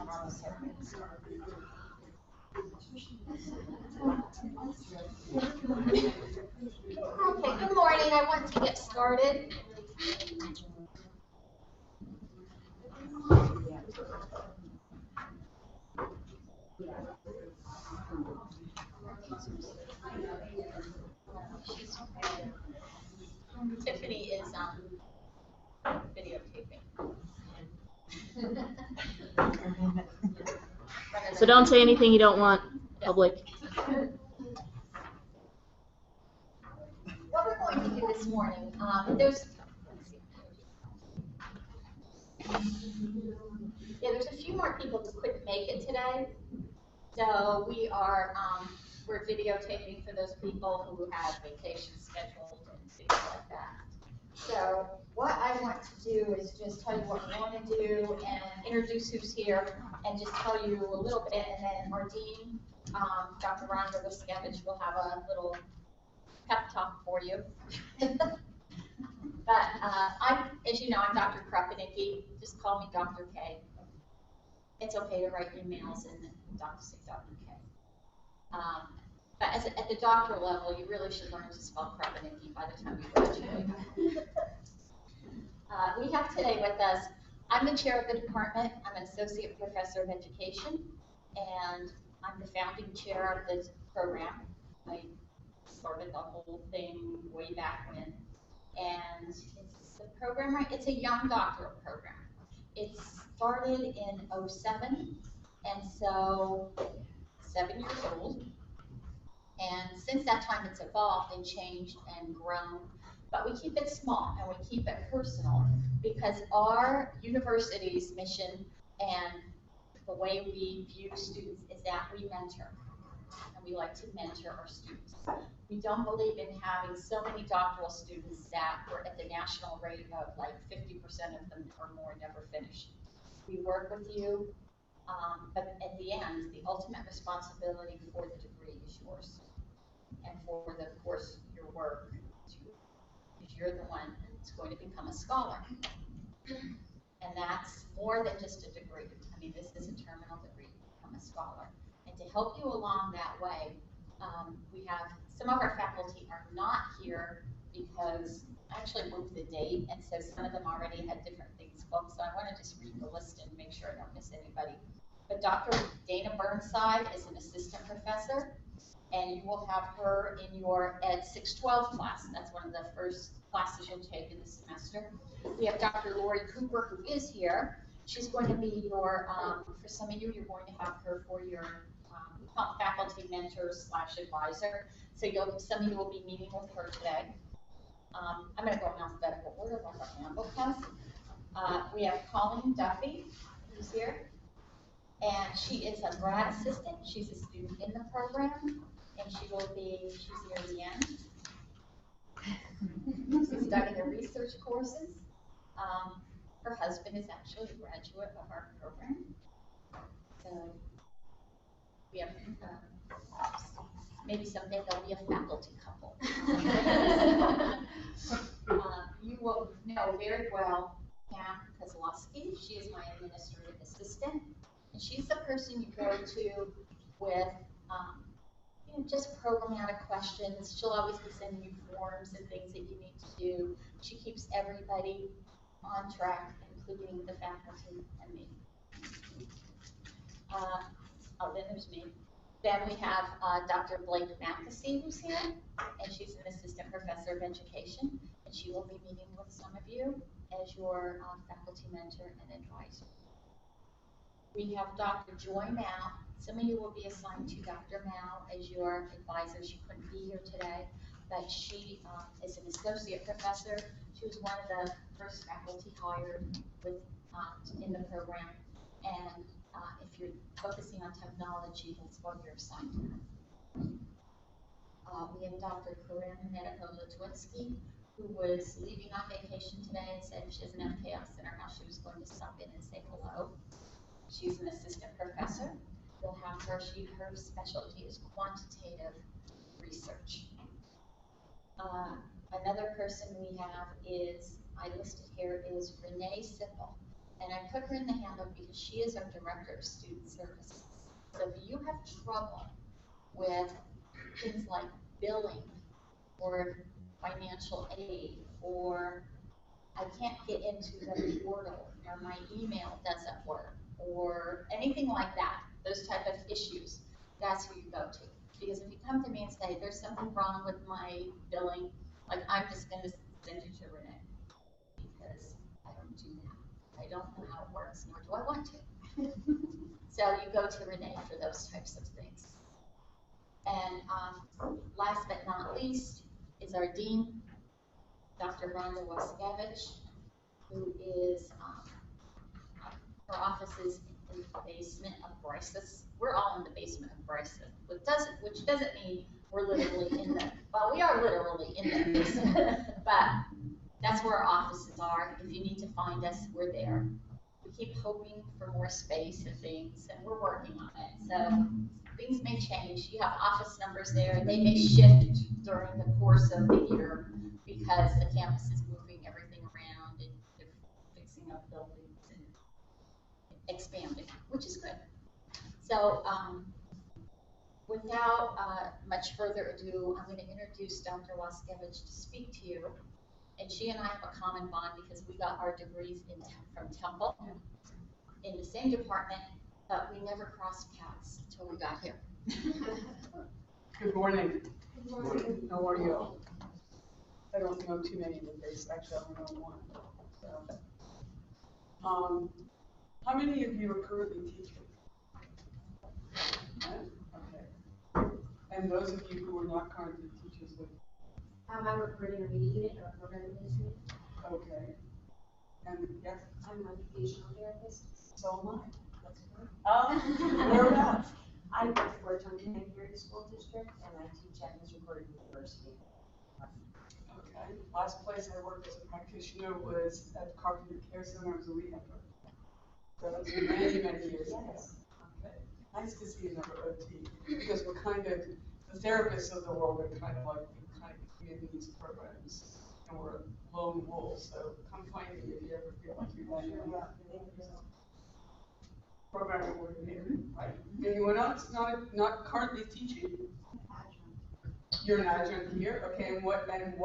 promise her. Okay, good morning. I want to get started. Tiffany is videotaping. So don't say anything you don't want public. What we're going to do this morning, there's a few more people who couldn't make it today. So we're videotaping for those people who have vacations scheduled and things like that. So what I want to do is just tell you what we want to do and introduce who's here and just tell you a little bit, and then our dean, Dr. Rhonda Wiskevich, will have a little pep talk for you. But as you know, I'm Dr. Krupanicki. Just call me Dr. K. It's okay to write emails and Dr. say Dr. K. But at the doctoral level, you really should learn to spell Krupanicki by the time you graduate. We have today with us, I'm the chair of the department. I'm an associate professor of education, and I'm the founding chair of this program. I started the whole thing way back when. And it's a program, it's a young doctoral program. It started in '07, and so 7 years old. And since that time, it's evolved and changed and grown. But we keep it small and we keep it personal because our university's mission and the way we view students is that we mentor. And we like to mentor our students. We don't believe in having so many doctoral students that we're at the national rate of like 50% of them or more never finish. We work with you, but at the end, the ultimate responsibility for the degree is yours. And for the course, your work, because you're the one that's going to become a scholar. And that's more than just a degree. I mean, this is a terminal degree to become a scholar. And to help you along that way, we have some of our faculty are not here because I actually moved the date, and so some of them already had different things booked. So I want to just read the list and make sure I don't miss anybody. But Dr. Dana Burnside is an assistant professor, and you will have her in your Ed 612 class. That's one of the first classes you'll take in the semester. We have Dr. Lori Cooper, who is here. She's going to be your, for some of you, you're going to have her for your faculty mentor / advisor. So some of you will be meeting with her today. I'm going to go in alphabetical order like our handbook has. We have Colleen Duffy, who's here. And she is a grad assistant. She's a student in the program. And she's here at the end. She's studying the research courses. Her husband is actually a graduate of our program. So we have, maybe someday there'll be a faculty couple. You will know very well Pam Kozlowski. She is my administrative assistant. And she's the person you go to with just programmatic questions. She'll always be sending you forms and things that you need to do. She keeps everybody on track, including the faculty and me. Then there's me. Then we have Dr. Blake Mackesy, who's here, and she's an assistant professor of education, and she will be meeting with some of you as your faculty mentor and advisor. We have Dr. Joy Mao. Some of you will be assigned to Dr. Mao as your advisor. She couldn't be here today, but she is an associate professor. She was one of the first faculty hired in the program. And if you're focusing on technology, that's what you're assigned to. We have Dr. Corinne Mediko-Litwinski, who was leaving on vacation today and said she doesn't have chaos in her house. She was going to stop in and say hello. She's an assistant professor. We'll have her. Her specialty is quantitative research. Another person we have I listed here is Renee Sippel. And I put her in the handbook because she is our director of student services. So if you have trouble with things like billing or financial aid, or I can't get into the portal, or my email doesn't work, or anything like that, those type of issues, that's who you go to. Because if you come to me and say, there's something wrong with my billing, like, I'm just going to send you to Renee, because I don't do that. I don't know how it works, nor do I want to. So you go to Renee for those types of things. And last but not least is our dean, Dr. Rhonda Waskevich, who is, her office is in the basement of Bryce's. We're all in the basement of Bryce's, which doesn't mean we're literally in the, well, we are literally in the basement, but that's where our offices are. If you need to find us, we're there. We keep hoping for more space and things, and we're working on it. So things may change. You have office numbers there. They may shift during the course of the year because the campus is moving everything around and they're fixing up buildings and expanding, which is good. So without much further ado, I'm going to introduce Dr. Waskevich to speak to you. And she and I have a common bond because we got our degrees from Temple in the same department, but we never crossed paths until we got here. Good morning. Good morning. How are you? I don't know too many of the faces. Actually, I only know one. So, how many of you are currently teaching? Okay. And those of you who are not currently teachers, I'm recruiting a media unit or a program administrator. okay. And yes, I'm an occupational therapist. so am I. That's great. Whereabouts? I work for Tonkin here School District, and I teach at Misericordia University. Okay. Last place I worked as a practitioner was at Carpenter Care Center as a rehab. So that's many, many years ago. Yes. Okay. Nice to see another OT, because we're kind of, the therapists of the world are kind of like, we kind of create these programs, and we're lone wolves, so come find me if you ever feel like you're running around. Program coordinator, right? Anyone else not currently teaching? You're an adjunct here, okay, and what else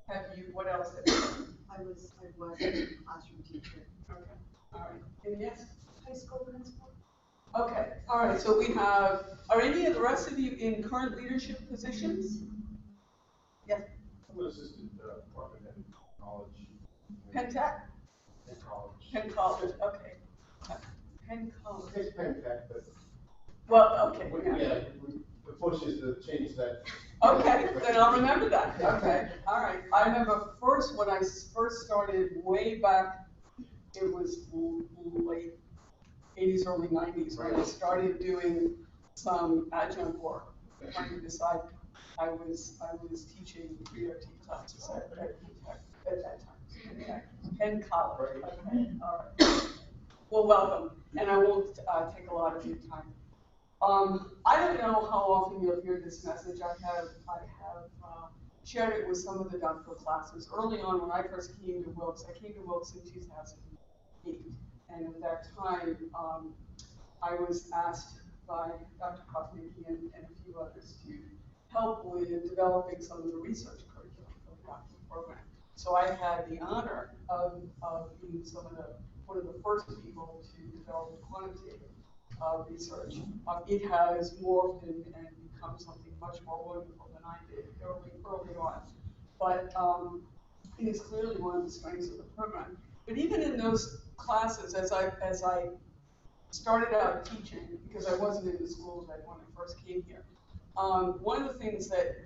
have you done? I was a classroom teacher. Okay, all right, and yes? High school principal. Okay, all right, so we have, are any of the rest of you in current leadership positions? Yes? I'm an assistant department in college. Penn Tech? In college. Penn College, okay. Penn College. It's Penn Tech, but. Well, okay. Yeah, the push is to change that. Okay, then I'll remember that. Okay, all right. I remember when I first started way back, it was late 80s, early 90s, when I started doing some adjunct work. Trying to decide, I was teaching ERT classes at that time. Okay. Penn College. Okay, all right. Well, welcome, and I won't take a lot of your time. I don't know how often you'll hear this message. I have shared it with some of the doctoral classes. Early on, when I first came to Wilkes, I came to Wilkes in 2008, and at that time, I was asked by Dr. Kropnicki and a few others to help with developing some of the research curriculum for the doctoral program. So I had the honor of being one of the first people to develop quantitative research. It has morphed and become something much more wonderful than I did early on. But it is clearly one of the strengths of the program. But even in those classes, as I started out teaching, because I wasn't in the schools when I first came here, one of the things that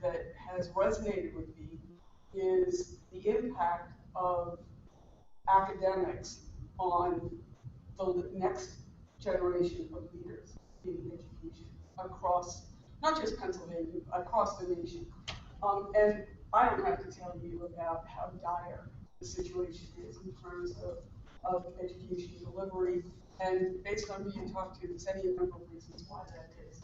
has resonated with me is the impact of academics on the next generation of leaders in education across, not just Pennsylvania, across the nation. And I don't have to tell you about how dire the situation is in terms of education delivery. And based on who you talk to, there's any number of reasons why that is.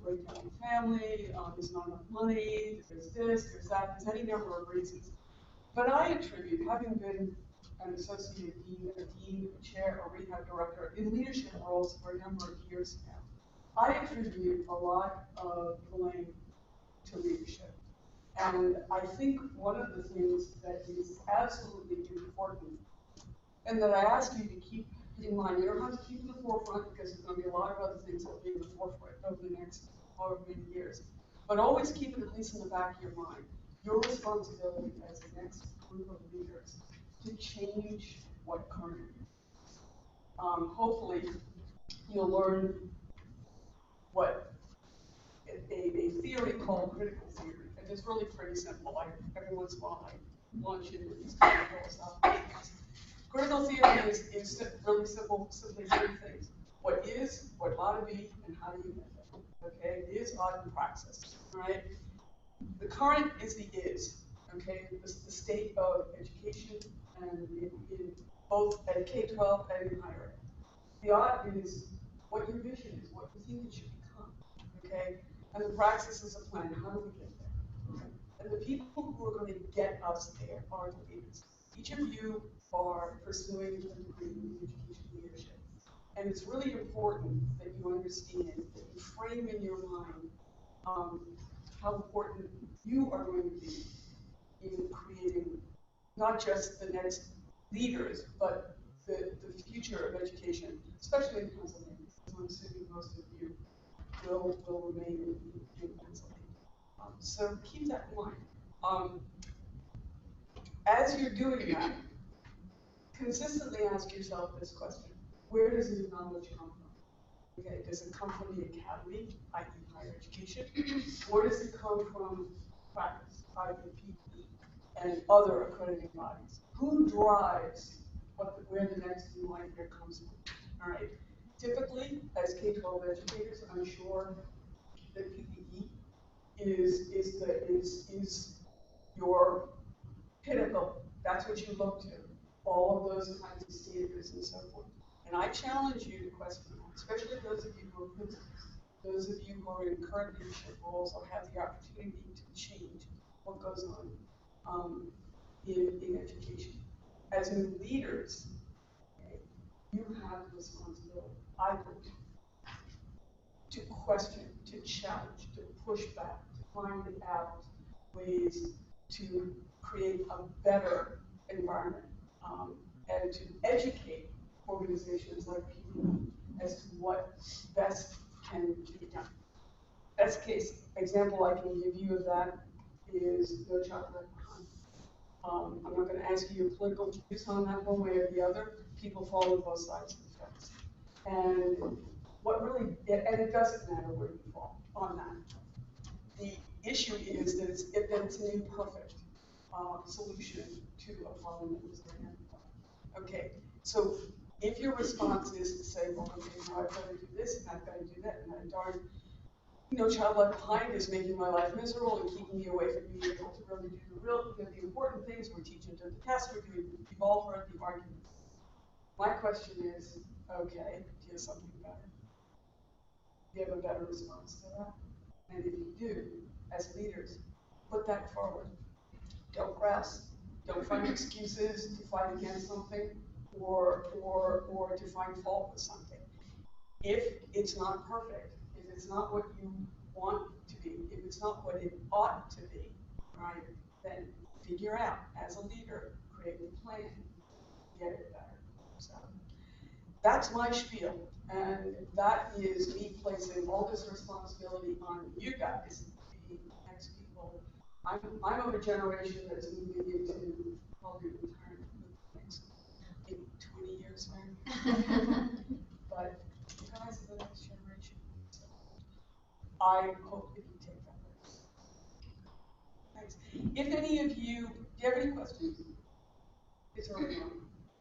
Breakdown in family, there's not enough money, there's this, there's that, there's any number of reasons. But I attribute, having been an associate dean, a dean, a chair, a rehab director in leadership roles for a number of years now. I attribute a lot of blame to leadership. And I think one of the things that is absolutely important, and that I ask you to keep in mind, you don't have to keep in the forefront because there's going to be a lot of other things that will be in the forefront over the next however many years, but always keep it at least in the back of your mind. Your responsibility as the next group of leaders to change what currently is. Hopefully, you'll learn what a theory called critical theory, and it's really pretty simple. Every once in a while, I launch into these kind of philosophical things. Critical theory is really simple, simply three things: what is, what ought to be, and how do you get there. Okay, is, ought, and praxis. Right? The current is the is. Okay, the state of education, and in both at K-12 and in higher ed. The ought is what your vision is, what you think it should become. Okay, and the praxis is a plan. How do we get there? Okay? And the people who are going to get us there are the leaders. Each of you are pursuing a degree in education leadership. And it's really important that you understand, that you frame in your mind how important you are going to be in creating not just the next leaders, but the future of education, especially in Pennsylvania. So I'm assuming most of you will remain in Pennsylvania. So keep that in mind. As you're doing that, consistently ask yourself this question: where does this knowledge come from? Okay, does it come from the academy, i.e. higher education, or does it come from practice, i.e. PE, and other accrediting bodies? Who drives where the next new idea comes from? All right. Typically, as K-12 educators, I'm sure that PE is your pinnacle. That's what you look to. All of those kinds of standards and so forth. And I challenge you to question that, especially those of you who are principals, those of you who are in current leadership roles or have the opportunity to change what goes on in education. As new leaders, okay, you have the responsibility, I believe, to question, to challenge, to push back, to find out ways to create a better environment, and to educate organizations like PPE as to what best can be done. Best case example I can give you of that is No Child Left Behind. I'm not going to ask you your political views on that one way or the other. People fall on both sides of the fence. And what really, and it doesn't matter where you fall on that. The issue is that it's an imperfect solution to a problem that was identified. Okay, so if your response is to say, well, okay, now I've got to do this, and I've got to do that, and that darn, Child Left Behind is making my life miserable and keeping me away from being able to really do the important things we're teaching to the test we're doing. You've all heard the arguments. My question is, okay, do you have something better? Do you have a better response to that? And if you do, as leaders, put that forward. Don't press. Don't find excuses to fight against something or to find fault with something. If it's not perfect, if it's not what you want to be, if it's not what it ought to be, right, then figure out, as a leader, create a plan, get it better. So that's my spiel, and that is me placing all this responsibility on you guys, the next people. I'm of a generation that's moving into probably retirement in the next 20 years, maybe. But you guys are the next generation. So I hope that you take that risk. Thanks. If any of you, do you have any questions? It's early on.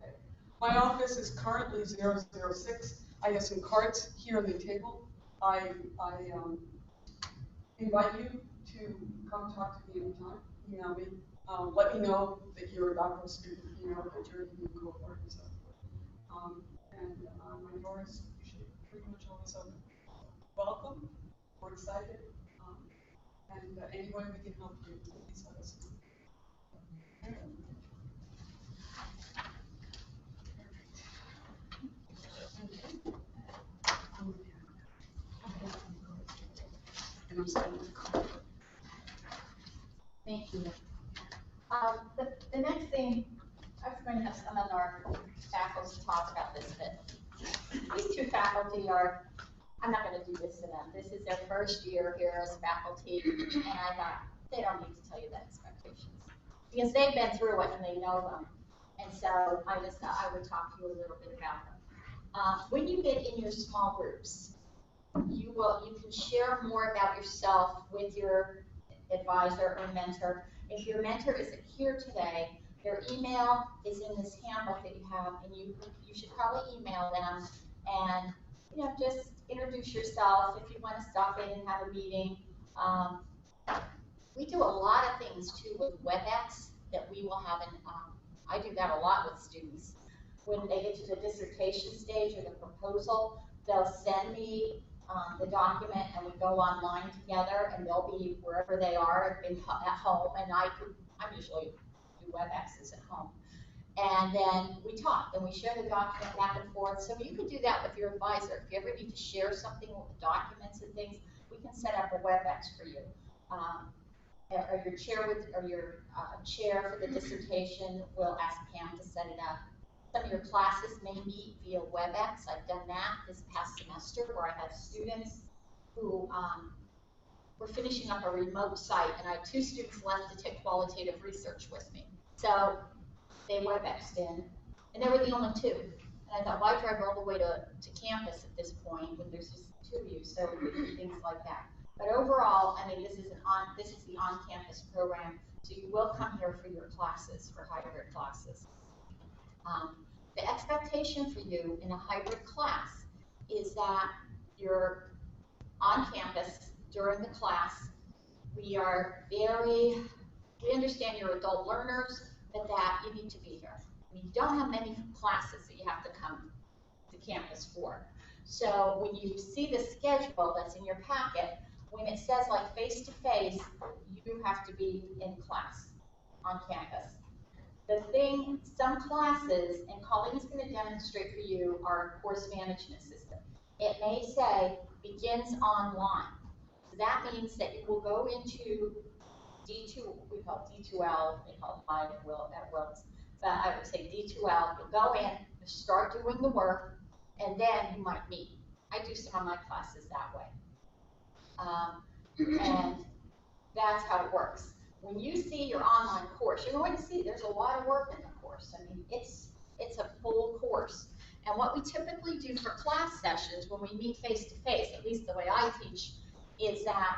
Okay. My office is currently 006. I have some cards here on the table. I invite you to come talk to me anytime. Email me. Let me know that you're a doctoral student, that you're in the cohort and so forth. And my door is usually pretty much always open. Welcome. We're excited. And any way we can help you, please let us know. And I'm saying, Thank you. The next thing, I was going to have some of our faculty talk about this, but these two faculty are, I'm not going to do this to them. This is their first year here as faculty, and I thought, they don't need to tell you the expectations. Because they've been through it and they know them. And so I just thought I would talk to you a little bit about them. When you get in your small groups, you can share more about yourself with your advisor or mentor. If your mentor isn't here today, their email is in this handbook that you have, and you should probably email them and just introduce yourself if you want to stop in and have a meeting. We do a lot of things too with WebEx that we will have I do that a lot with students. When they get to the dissertation stage or the proposal, they'll send me the document and we go online together, and they'll be wherever they are at home, and I usually do WebExes at home. And then we talk and we share the document back and forth. So you can do that with your advisor. If you ever need to share something with the documents and things, we can set up a WebEx for you. Or your chair for the dissertation will ask Pam to set it up. Some of your classes may meet via WebEx. I've done that this past semester where I had students who were finishing up a remote site, and I had 2 students left to take qualitative research with me. So they WebExed in, and they were the only 2. And I thought, why drive all the way to campus at this point when there's just 2 of you? So we do things like that. But overall, I mean, this is the on-campus program, so you will come here for your classes, for hybrid classes. The expectation for you in a hybrid class is that you're on campus during the class. We understand you're adult learners, but that you need to be here. We don't have many classes that you have to come to campus for. So when you see the schedule that's in your packet, when it says like face-to-face, you have to be in class on campus. Some classes, and Colleen is going to demonstrate for you our course management system. It may say begins online. So that means that you will go into D2, we call it D2L, they call it live at Wilkes, but I would say D2L. You'll go in, you start doing the work, and then you might meet. I do some of my classes that way. And that's how it works. When you see your online course, you're going to see there's a lot of work in the course. I mean, it's a full course. And what we typically do for class sessions when we meet face-to-face, at least the way I teach, is that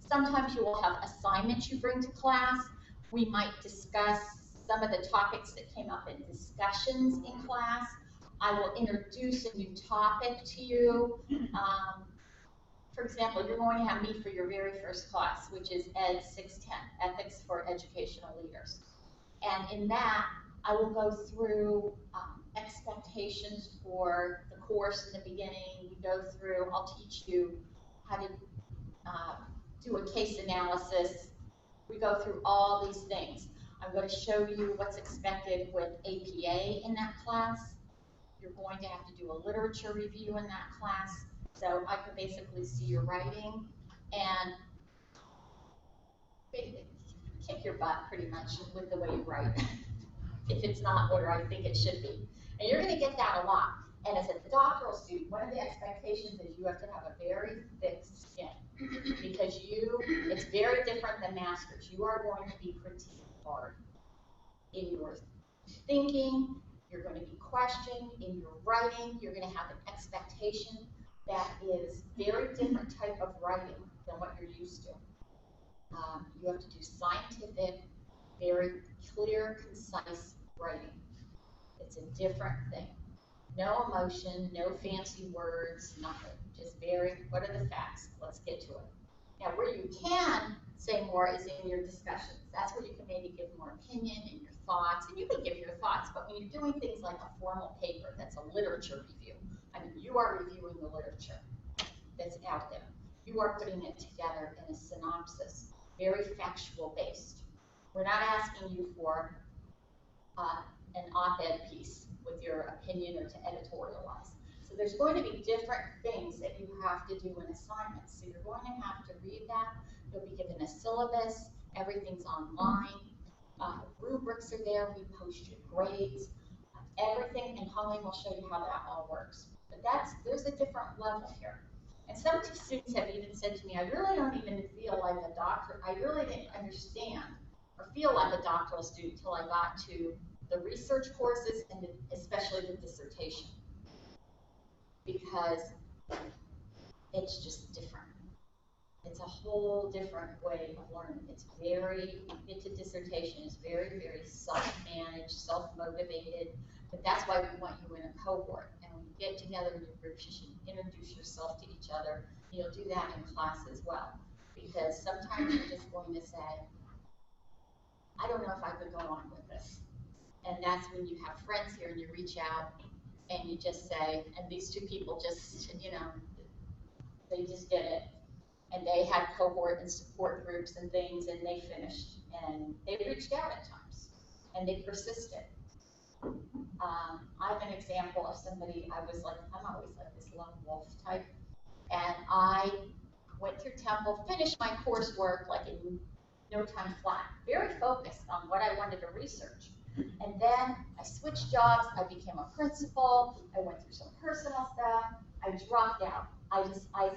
sometimes you will have assignments you bring to class. We might discuss some of the topics that came up in discussions in class. I will introduce a new topic to you. For example, you're going to have me for your very first class, which is Ed 610, Ethics for Educational Leaders. And in that, I will go through expectations for the course in the beginning. I'll teach you how to do a case analysis. We go through all these things. I'm going to show you what's expected with APA in that class. You're going to have to do a literature review in that class. So I can basically see your writing and kick your butt pretty much with the way you write, if it's not where I think it should be. And you're going to get that a lot. And as a doctoral student, one of the expectations is you have to have a very thick skin, because it's very different than masters. You are going to be pretty hard in your thinking. You're going to be questioned in your writing. You're going to have an expectation that is very different type of writing than what you're used to. You have to do scientific, very clear, concise writing. It's a different thing. No emotion, no fancy words, nothing. Just what are the facts? Let's get to it. Now, where you can say more is in your discussions. That's where you can maybe give more opinion and your thoughts, and you can give your thoughts, but when you're doing things like a formal paper that's a literature review, I mean, you are reviewing the literature that's out there. You are putting it together in a synopsis, very factual based. We're not asking you for an op-ed piece with your opinion or to editorialize. So there's going to be different things that you have to do an assignment. So you're going to have to read that. You'll be given a syllabus. Everything's online. Rubrics are there. We post your grades. Everything, and Holly will show you how that all works. But there's a different level here. And some students have even said to me, I really don't even feel like a doctor. I really didn't understand or feel like a doctoral student until I got to the research courses and especially the dissertation. Because it's just different. It's a whole different way of learning. It's very, you get to dissertation, it's very, very self-managed, self-motivated. But that's why we want you in a cohort. And when you get together in your groups, you should introduce yourself to each other. You'll do that in class as well. Because sometimes you're just going to say, I don't know if I could go on with this. And that's when you have friends here and you reach out and you just say, and these two people just, you know, they just did it. And they had cohort and support groups and things, and they finished. And they reached out at times, and they persisted. I'm an example of somebody, I'm always like this lone wolf type. And I went through Temple, finished my coursework like in no time flat, very focused on what I wanted to research. And then I switched jobs, I became a principal, I went through some personal stuff, I dropped out. I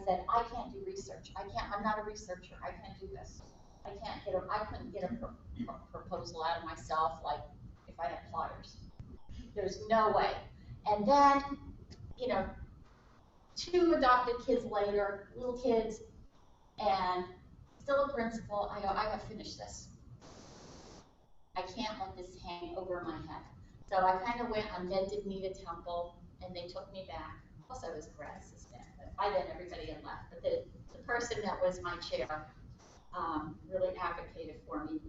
said, I can't do research. I'm not a researcher, I can't do this. I couldn't get a proposal out of myself like if I had pliers. There's no way. And then, you know, 2 adopted kids later, little kids, and still a principal, I go, I gotta finish this. I can't let this hang over my head. So I kind of went on bended knee to Temple, and they took me back. Plus I was grad assistant, but by then everybody had left. But the person that was my chair really advocated for me.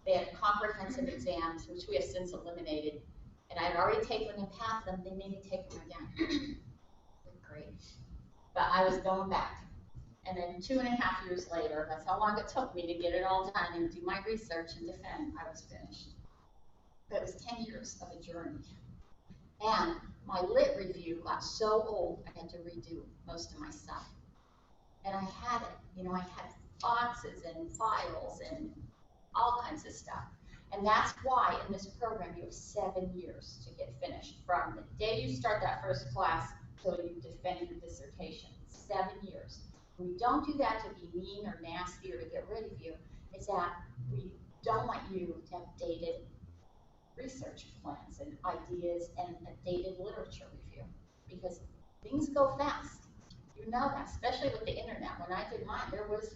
They had comprehensive exams, which we have since eliminated, and I had already taken and passed them. They made me take them again. Great. But I was going back. And then 2.5 years later, that's how long it took me to get it all done and do my research and defend, I was finished. But it was 10 years of a journey. And my lit review got so old, I had to redo most of my stuff. And I had it, you know, I had boxes and files and all kinds of stuff. And that's why in this program you have 7 years to get finished. From the day you start that first class till you defend your dissertation. 7 years. We don't do that to be mean or nasty or to get rid of you. It's that we don't want you to have dated research plans and ideas and a dated literature review because things go fast. You know that, especially with the internet. When I did mine, internet was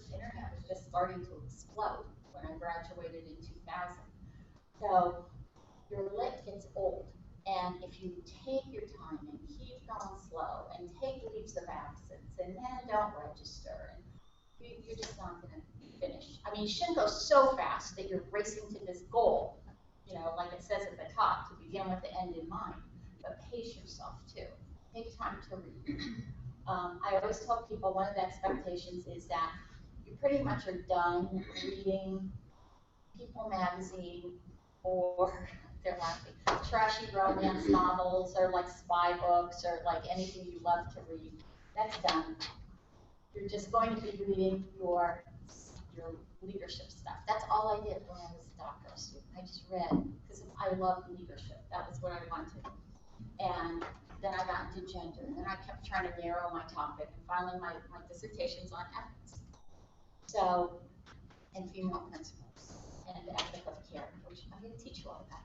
just starting to explode when I graduated in 2000. So your lit gets old. And if you take your time and keep going slow and take leaves of absence and then don't register, and you're just not going to finish. I mean, you shouldn't go so fast that you're racing to this goal, you know, like it says at the top, to begin with the end in mind. But pace yourself too. Take time to read. I always tell people one of the expectations is that you pretty much are done reading People magazine or they're laughing, trashy romance novels or like spy books or like anything you love to read. That's done. You're just going to be reading your leadership stuff. That's all I did when I was a doctoral student. I just read because I love leadership. That was what I wanted. And then I got into gender, and then I kept trying to narrow my topic, and finally my dissertation's on ethics. So, and female principles, and the ethic of care, which I'm going to teach you all of that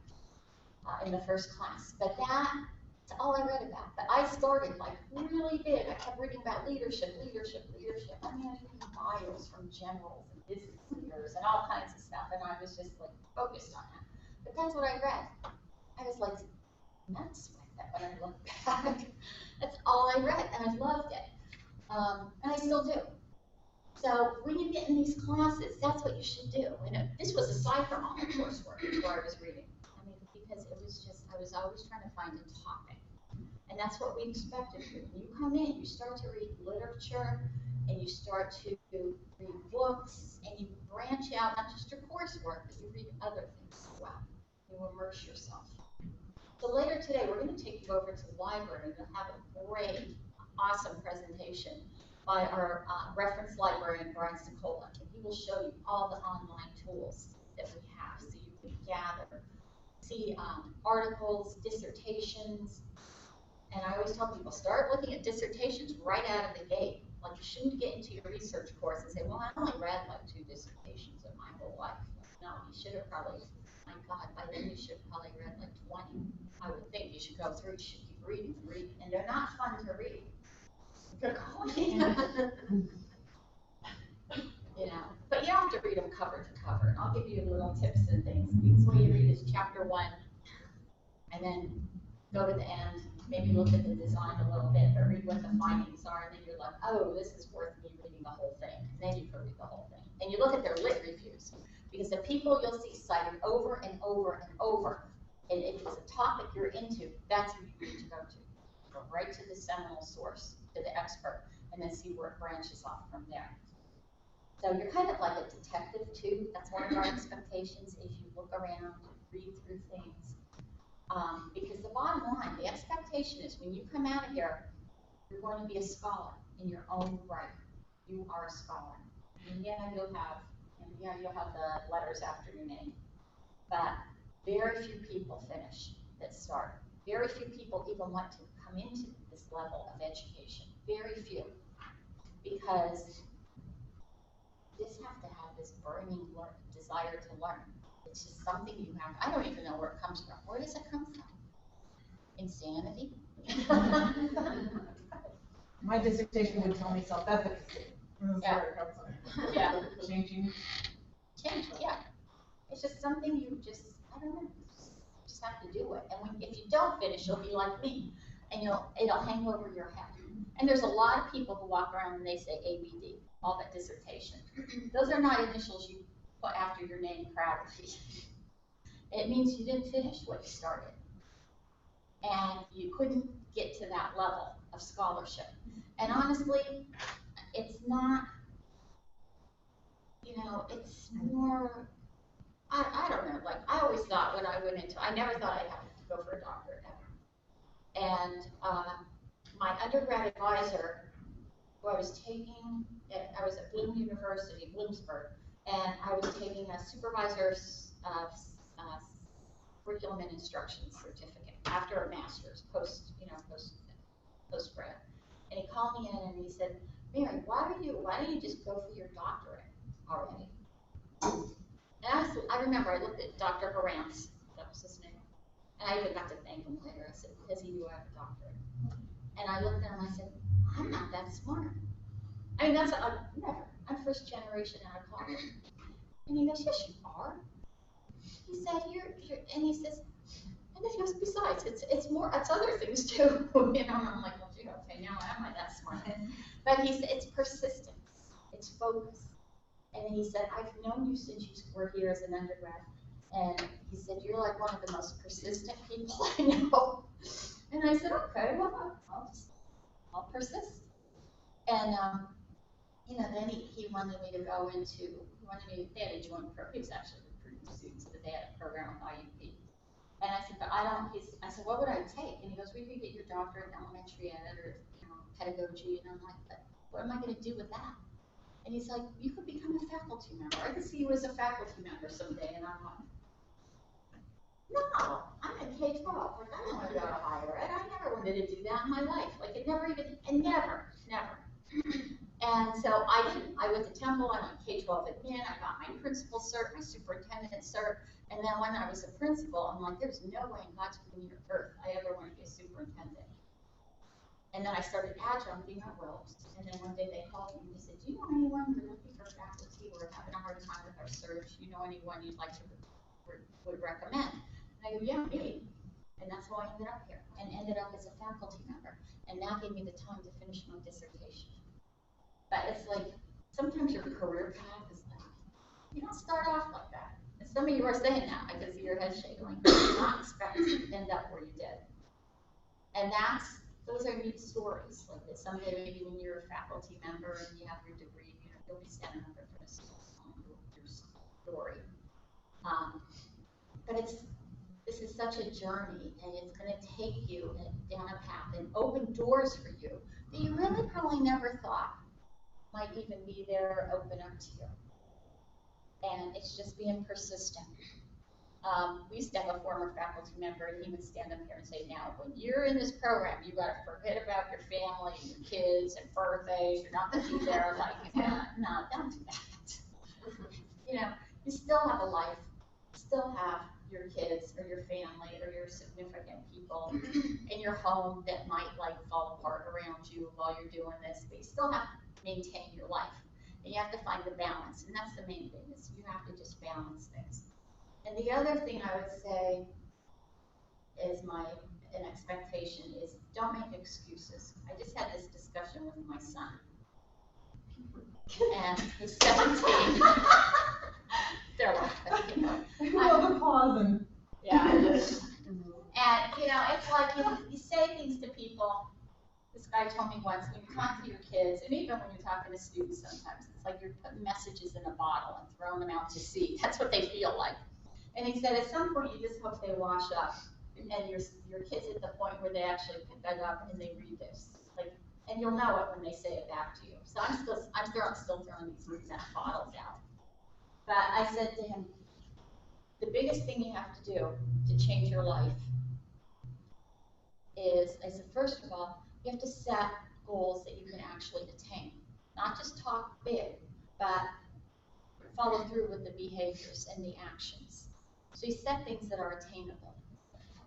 in the first class. But that's all I read about. But I started like really big. I kept reading about leadership. I mean, I was reading bios from generals and business leaders and all kinds of stuff, and I was just like focused on that. But that's what I read. I was like nuts with that when I look back. That's all I read, and I loved it. And I still do. So when you get in these classes, that's what you should do. And this was aside from all the coursework where I was reading. I mean, because it was just, I was always trying to find a topic. And that's what we expected of you. When you come in, you start to read literature, and you start to read books, and you branch out, not just your coursework, but you read other things as well. You immerse yourself. So later today, we're going to take you over to the library and you'll have a great, awesome presentation by our reference librarian, Brian Sokola, and he will show you all the online tools that we have, so you can gather, see articles, dissertations, and I always tell people, start looking at dissertations right out of the gate. Like, you shouldn't get into your research course and say, well, I only read like 2 dissertations in my whole life. No, you should have probably, my God, by then you should have probably read like 20. I would think you should go through, you should keep reading, and they're not fun to read. They're calling. You know, but you don't have to read them cover to cover. And I'll give you little tips and things. The way you read is chapter 1, and then go to the end. Maybe look at the design a little bit, or read what the findings are, and then you're like, oh, this is worth me reading the whole thing. And then you can read the whole thing. And you look at their lit reviews, because the people you'll see cited over and over and over, and if it's a topic you're into, that's who you need to go to. Go right to the seminal source, to the expert, and then see where it branches off from there. So you're kind of like a detective too. That's one of our expectations, is you look around, read through things. Because the bottom line, the expectation is when you come out of here, you're going to be a scholar in your own right. You are a scholar. And yeah, you'll have the letters after your name. But very few people finish that start. Very few people even want to come into this level of education. Very few. Because you just have to have this burning desire to learn. It's just something you have. I don't even know where it comes from. Where does it come from? Insanity? My dissertation would tell me self-efficacy. Yeah. Where it comes from. Yeah. Changing. Change, yeah. It's just something you just, I don't know, just have to do it. And if you don't finish, you'll be like me, and it'll hang over your head. And there's a lot of people who walk around and they say ABD, all that dissertation. Those are not initials you put after your name proudly. It means you didn't finish what you started. And you couldn't get to that level of scholarship. And honestly, it's not, it's more, I don't know, like I always thought when I went into, I never thought I'd have to go for a doctorate ever. And my undergrad advisor, who I was taking, I was at Bloom University, Bloomsburg, and I was taking a supervisor's curriculum and instruction certificate after a master's, post-grad. And he called me in and he said, Mary, why don't you just go for your doctorate already? And I remember I looked at Dr. Harantz, that was his name, and I even got to thank him later. I said, because he knew I had a doctorate. And I looked at him and I said, I'm not that smart. I mean, never. I'm first generation out of college. And he goes, yes, you are. He said, and he says, and then he goes, besides, it's other things too. And I'm like, well, gee, okay, now am I that smart? But he said, it's persistence, it's focus. And then he said, I've known you since you were here as an undergrad. And he said, you're like one of the most persistent people I know. And I said, okay, well, I'll persist. And, then he wanted me to go into, they had a joint program. He was actually recruiting students, but they had a program with IUP. And I said, but I said, what would I take? And he goes, well, you could get your doctorate in elementary ed or, pedagogy. And I'm like, but what am I going to do with that? And he's like, you could become a faculty member. I could see you as a faculty member someday. And I'm like, no, I'm in K-12. Like, I don't want to go to higher ed. I never wanted to do that in my life. Like, never. And so I didn't. I went to Temple. I went K-12 again. I got my principal cert, my superintendent cert. And then when I was a principal, I'm like, there's no way in God's green earth I ever want to be a superintendent. And then I started adjuncting at Wilkes. And then one day they called me and they said, do you know anyone who's looking for faculty? We're having a hard time with our search. You know anyone you'd like to would recommend? And I go, yeah, me. And that's how I ended up here and ended up as a faculty member. And that gave me the time to finish my dissertation. But it's like, sometimes your career path is like, you don't start off like that. And some of you are saying that because your head's shaking. Like, you did not expect to end up where you did. And those are neat stories. Like that someday maybe when you're a faculty member and you have your degree, you'll be standing up in front of your story. But this is such a journey, and it's going to take you down a path and open doors for you that you really probably never thought might even be there, open up to you. And it's just being persistent. We used to have a former faculty member, and he would stand up here and say, now, when you're in this program, you gotta forget about your family, and your kids, and birthdays, you're not gonna be there. Like, no, don't do that. You know, you still have a life, you still have your kids, or your family, or your significant people in your home that might like fall apart around you while you're doing this, but you still have to maintain your life. And you have to find the balance, and that's the main thing, is you have to just balance things. And the other thing I would say is an expectation is don't make excuses. I just had this discussion with my son. And he's 17. They're laughing. Well, the pause and. Yeah. And, you know, it's like you say things to people. This guy told me once, when you talk to your kids, and even when you're talking to students sometimes, it's like you're putting messages in a bottle and throwing them out to sea. That's what they feel like. And he said, at some point, you just hope they wash up, and your kids at the point where they actually pick that up and they read this, like, and you'll know it when they say it back to you. So I'm still throwing these bottles out. But I said to him, the biggest thing you have to do to change your life is, I said, first of all, you have to set goals that you can actually attain, not just talk big, but follow through with the behaviors and the actions. So you set things that are attainable.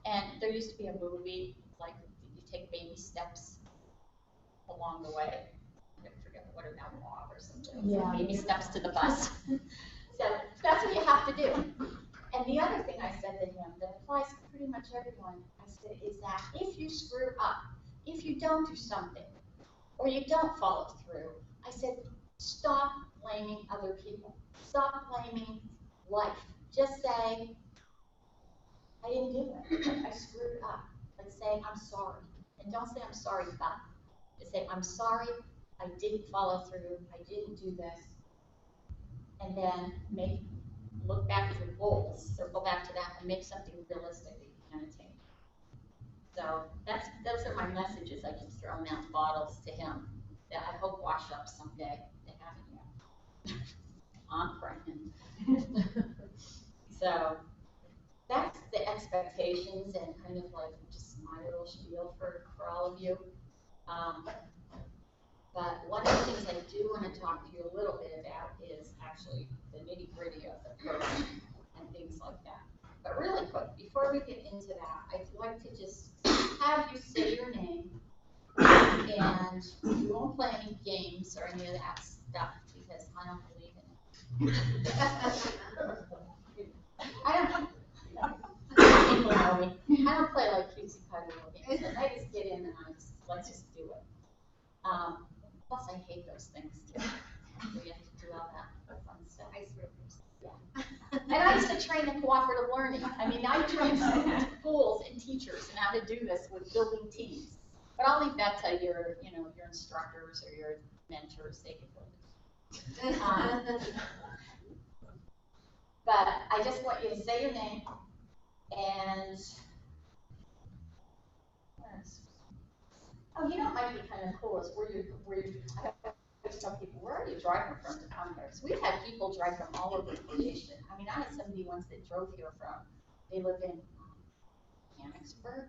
And there used to be a movie, like you take baby steps along the way. I forget what it now, walk or something. Yeah. Baby steps to the bus. So that's what you have to do. And the other thing I said to him that applies to pretty much everyone, I said, is that if you screw up, if you don't do something, or you don't follow through, I said, stop blaming other people. Stop blaming life. Just say, I didn't do it. I screwed up. Like say, I'm sorry. And don't say I'm sorry, but just say, I'm sorry, I didn't follow through, I didn't do this. And then look back at your goals, circle back to that, and make something realistic that you can attain. So those are my messages I keep throwing out bottles to him that I hope wash up someday. They haven't yet. I'm praying. So that's the expectations and kind of like just my little spiel for all of you. But one of the things I do want to talk to you a little bit about is actually the nitty-gritty of the program and things like that. But really quick, before we get into that, I'd like to just have you say your name, and we won't play any games or any of that stuff because I don't believe in it. People know me. I don't play like cutesy cuddly games. I just get in and let's just do it. Plus, I hate those things too. We have to do all that fun stuff. Icebreakers. Yeah. And I used to train in cooperative learning. I mean, I train schools and teachers in how to do this with building teams. But I'll leave that to your instructors or your mentors. They can build it. But I just want you to say your name and. Oh, you know, it might be kind of cool is where you. I always tell people, where are you driving from to come here? Because we've had people drive from all over the nation. I mean, I had somebody once that drove here from. They live in Mechanicsburg,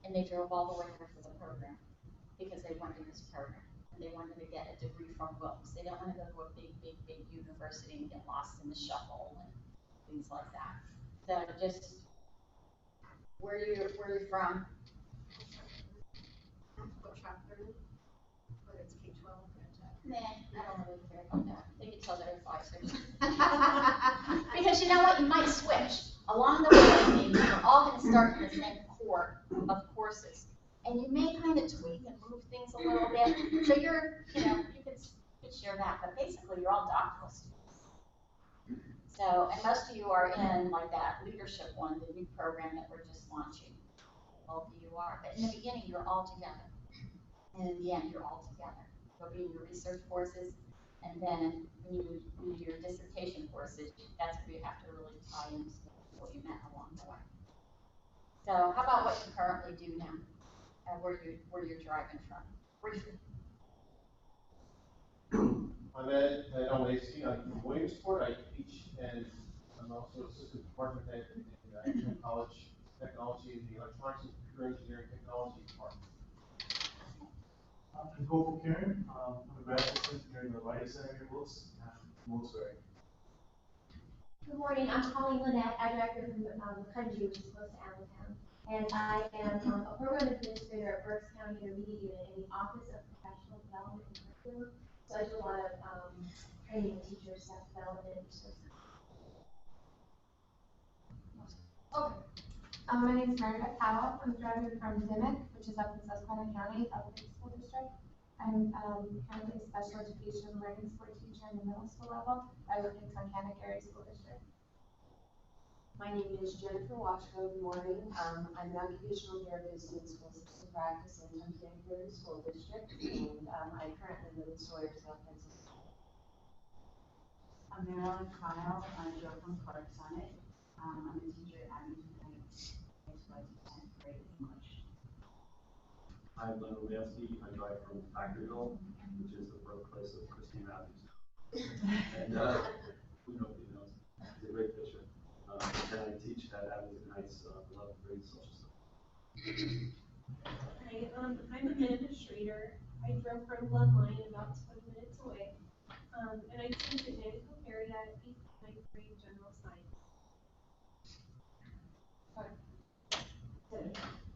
and they drove all the way here for the program because they wanted this program and they wanted to get a degree from Wilkes. They don't want to go to a big university and get lost in the shuffle and things like that. So just where you're from. But it's K-12. Nah, I don't really care about that. They can tell their advisors. Because you know what? You might switch. Along the way, maybe you're all going to start in the same core of courses. And you may kind of tweak and move things a little bit. So you could share that. But basically, you're all doctoral students. So, and most of you are in like that leadership one, the new program that we're just launching. All of you are. But in the beginning, you're all together. And in the end, you're all together. You'll be in your research courses, and then when you do your dissertation courses, that's where you have to really tie into what you met along the way. So how about what you currently do now, and where you're driving from, briefly? Lacey, I'm from Wilkesport, I teach, and I'm also assistant department head in the college technology, the electronics and computer engineering technology department. I'm Cole Karen, I'm a graduate student here in the Writing Center in Wilkes, Wilkes-Barre. Good morning, I'm Colleen Lynette, I director from the country, which is close to Allentown. And I am a program administrator at Berks County Intermediate Unit in the Office of Professional Development and Curriculum. So I do a lot of training of teachers, staff development, and resources. Okay. My name is Meredith Powell. I'm driving from Dimmick, which is up in Susquehanna County, Upper School District. I'm currently a special education learning support teacher in the middle school level. I work in Tunkhannock Area School District. My name is Jennifer Washko. Good morning. I'm an occupational therapist in school system practice in Tunkhannock Area School District, and I currently live in Sawyerville, Pennsylvania. I'm Marilyn Kyle, I'm Joe from Clark Summit. I'm a teacher at Abington Heights, high school, I teach 10th grade English. I'm Leonard Lansky, I drive from Factoryville, which is the birthplace of Christine Matthews. And who knows, he's a great fisher. And I teach at Abington Heights, 11th grade social studies. Hi, I'm Amanda Schrader. I drove from Bloodline, about 20 minutes away. And I teach at Nanticoke area at 8th and 9th grade general science.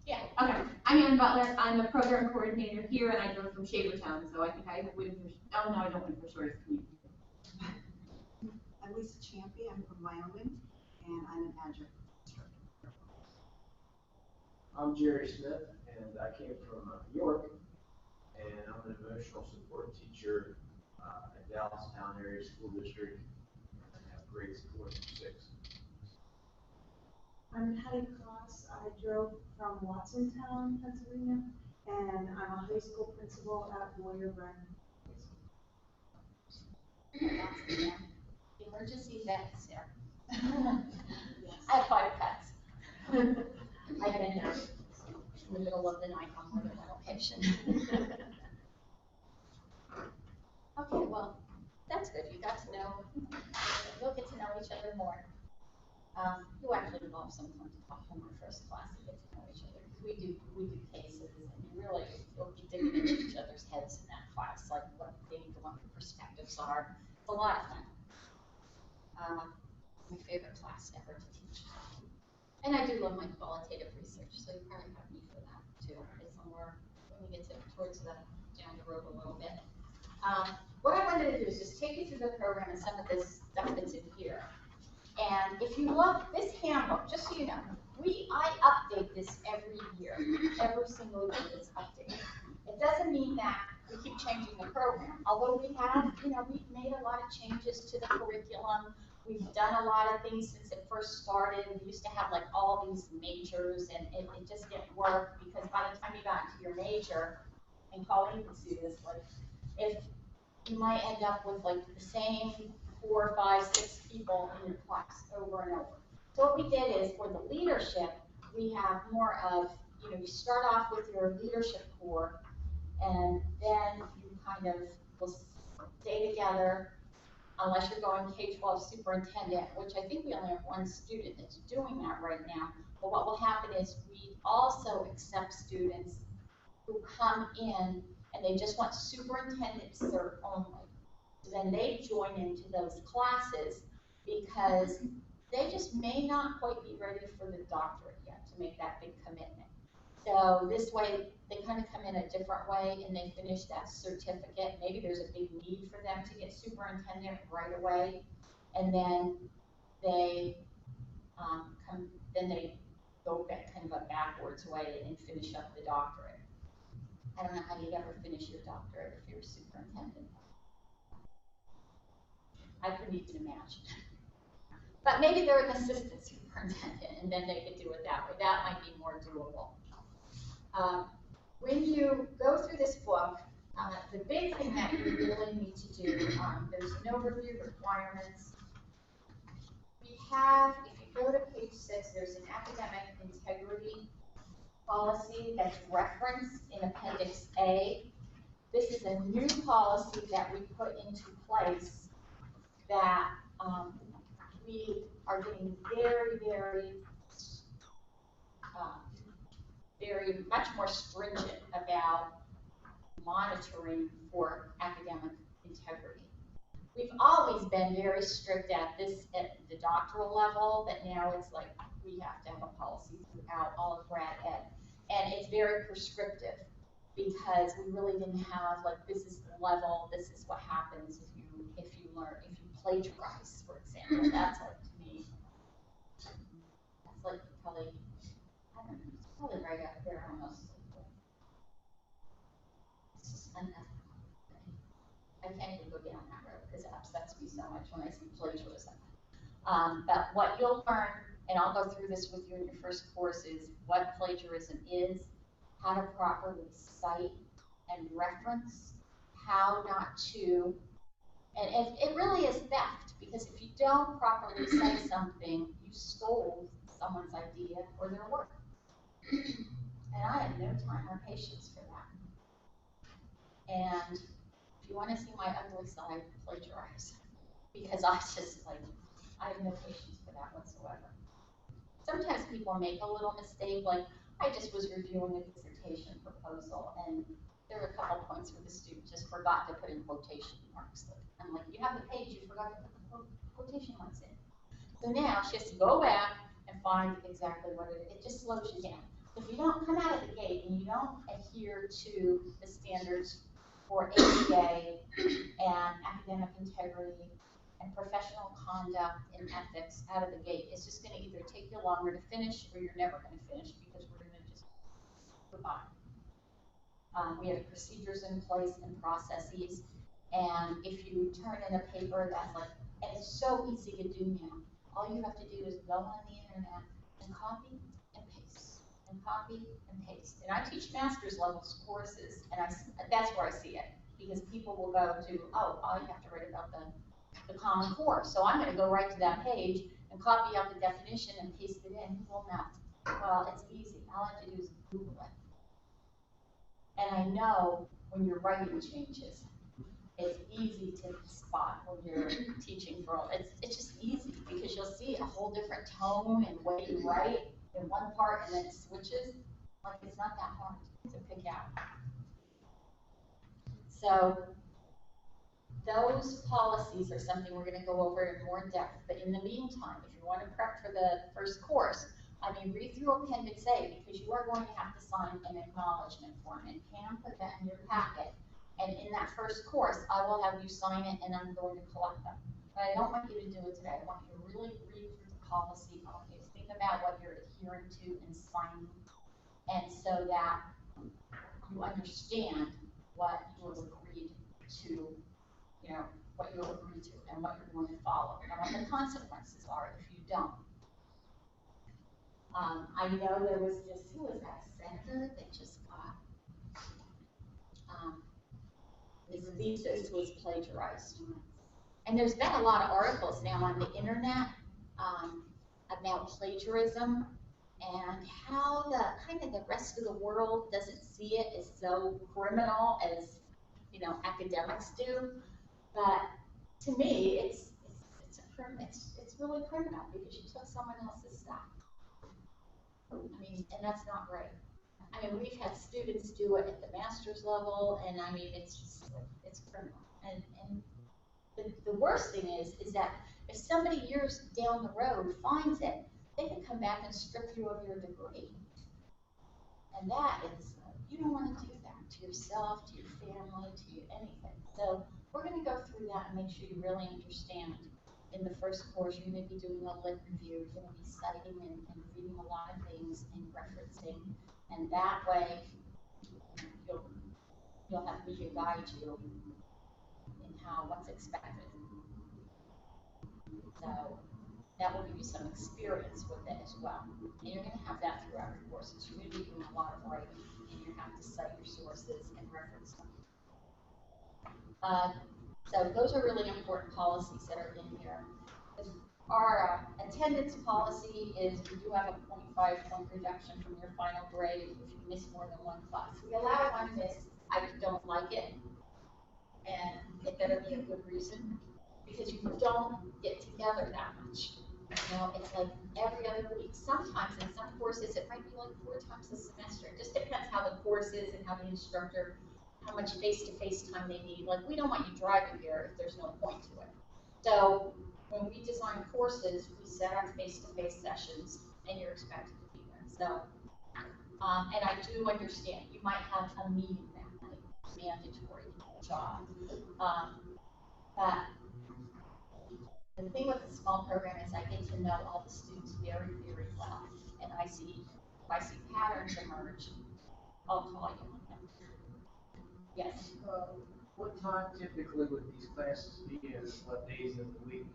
Yeah, okay. I'm Ann Butler. I'm the program coordinator here, and I drove from Shavertown, so I think I win for, oh no, I don't win for shortest commute. I'm Lisa Champy, I'm from Wyoming, and I'm an adjunct instructor. I'm Jerry Smith, and I came from York, and I'm an emotional support teacher at Dallastown Area School District, and I have grades 4 through 6. I'm Hattie Kloss. I drove from Watsontown, Pennsylvania, and I'm a high school principal at Moyer Run High School. Emergency vets there. I have 5 pets. I've been there in the middle of the night on more than one occasion. Okay, well, that's good. You got to know, you'll get to know each other more. You actually involve some homework first class to get to know each other. We do cases, and you really, you'll be digging into each other's heads in that class, like what they need to learn, what perspectives are. It's a lot of fun. My favorite class ever to teach. And I do love my qualitative research, so you probably have me for that too. It's somewhere when we get towards the down the road a little bit. What I wanted to do is just take you through the program and some of this stuff that's in here. And if you look, this handbook, just so you know, I update this every year. Every single year it's updated. It doesn't mean that we keep changing the program, although we have, we've made a lot of changes to the curriculum. We've done a lot of things since it first started. We used to have like all these majors, and it just didn't work because by the time you got into your major, and Colleen can see this, like if you might end up with like the same 4, 5, 6 people in your class over and over. So what we did is for the leadership, we have more of, you start off with your leadership core, and then you kind of will stay together unless you're going K-12 superintendent, which I think we only have 1 student that's doing that right now. But what will happen is we also accept students who come in and they just want superintendent cert only. So then they join into those classes because they just may not quite be ready for the doctorate yet to make that big commitment. So this way, they kind of come in a different way and they finish that certificate. Maybe there's a big need for them to get superintendent right away, and then they go back kind of a backwards way and finish up the doctorate. I don't know how you'd ever finish your doctorate if you're a superintendent. I couldn't even imagine. But maybe they're an assistant superintendent, and then they could do it that way. That might be more doable. When you go through this book, the big thing that you really need to do, there's an overview requirements. We have, if you go to page 6, there's an academic integrity policy that's referenced in Appendix A. This is a new policy that we put into place that we are getting very, very much more stringent about monitoring for academic integrity. We've always been very strict at the doctoral level, but now it's like we have to have a policy throughout all of grad ed. And it's very prescriptive because we really didn't have like, this is the level, this is what happens if you plagiarize, for example. That's like, to me, that's like probably, I don't know, it's probably right up there almost. It's just unethical. I can't even go down that road because it upsets me so much when I see plagiarism. But what you'll learn, and I'll go through this with you in your first course, is what plagiarism is, how to properly cite and reference, how not to, and it really is theft, because if you don't properly cite something, you stole someone's idea or their work. And I have no time or patience for that. And if you want to see my ugly side, plagiarize. Because I have no patience for that whatsoever. Sometimes people make a little mistake, like I just was reviewing a dissertation proposal and there were a couple points where the student just forgot to put in quotation marks. I'm like, you have the page, you forgot to put the quotation marks in. So now she has to go back and find exactly what it just slows you down. If you don't come out of the gate and you don't adhere to the standards for APA and academic integrity and professional conduct and ethics out of the gate, it's just going to either take you longer to finish or you're never going to finish because we're going to just goodbye. We have procedures in place and processes, and if you turn in a paper that's like, and it's so easy to do now, all you have to do is go on the internet and copy and paste, and copy and paste. And I teach master's levels courses, and that's where I see it, because people will go to, oh, all you have to write about the Common Core. So I'm going to go right to that page and copy out the definition and paste it in. Well, no. Well, it's easy. All I have to do is Google it. And I know when your writing changes, it's easy to spot when you're teaching for all. It's just easy because you'll see a whole different tone and way you write in one part and then it switches. Like, it's not that hard to pick out. So those policies are something we're going to go over in more depth. But in the meantime, if you want to prep for the first course, read through Appendix A, because you are going to have to sign an acknowledgement form, and Pam put that in your packet. And in that first course, I will have you sign it, and I'm going to collect them. But I don't want you to do it today. I want you to really read through the policy. I want you to think about what you're adhering to and signing, and so that you understand what you have agreed to, what you have agreed to, and what you're going to follow, and what the consequences are if you don't. I know there was just, who was that senator that just got, his thesis was plagiarized. And there's been a lot of articles now on the internet about plagiarism and how the rest of the world doesn't see it as so criminal as, academics do. But to me, it's really criminal because you took someone else's stuff. And that's not right. We've had students do it at the master's level, and it's criminal. And the worst thing is that if somebody years down the road finds it, they can come back and strip you of your degree. And that is, you don't want to do that to yourself, to your family, to anything. So we're going to go through that and make sure you really understand. In the first course, you're going to be doing a lit review. You're going to be citing and reading a lot of things and referencing, and that way you'll have me to guide you in what's expected. So that will give you some experience with it as well. And you're going to have that throughout your courses. You're going to be doing a lot of writing, and you have to cite your sources and reference them. So those are really important policies that are in here. Our attendance policy is we do have a 0.5 point reduction from your final grade if you miss more than one class. We allow one miss. I don't like it, and it better be a good reason. because you don't get together that much. You know, it's like every other week. Sometimes in some courses, it might be like 4 times a semester. It just depends how the course is and how the instructor, how much face-to-face time they need. Like, we don't want you driving here if there's no point to it. So when we design courses, we set up face-to-face sessions, and you're expected to be there. So, and I do understand, you might have a meeting that night, mandatory job. But the thing with the small program is I get to know all the students very, very well. And if I see patterns emerge, I'll call you on them. Yes? What time typically would these classes be and what days of the week?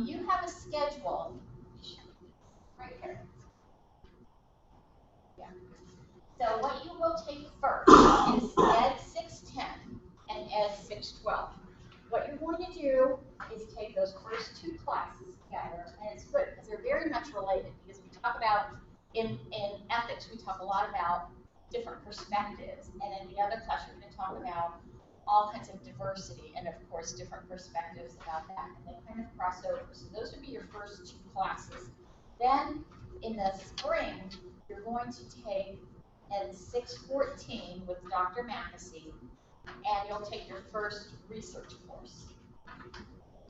You have a schedule right here. Yeah. So what you will take first is Ed 610 and Ed 612. What you're going to do is take those first 2 classes together, and it's good because they're very much related, because we talk about, in ethics, we talk a lot about different perspectives, and in the other class, you're going to talk about all kinds of diversity, and of course, different perspectives about that, and they kind of cross over. So those would be your first 2 classes. Then, in the spring, you're going to take Ed 614 with Dr. Mackesy, and you'll take your first research course.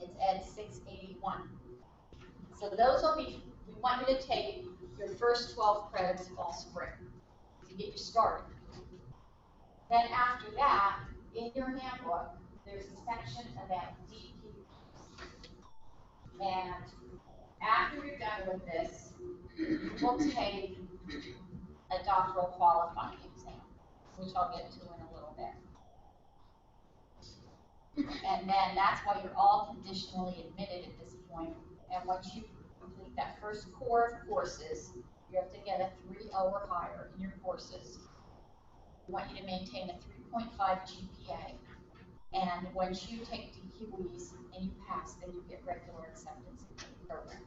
It's Ed 681. So those will be, we want you to take your first 12 credits all spring to get you started. Then after that, in your handbook, there's a section about DP. And after you're done with this, you will take a doctoral qualifying exam, which I'll get to in a little bit. And then that's why you're all conditionally admitted at this point. And once you complete that first core of courses, you have to get a 3.0 or higher in your courses. We want you to maintain a 3.5 GPA. And once you take DQEs and you pass, then you get regular acceptance into the program.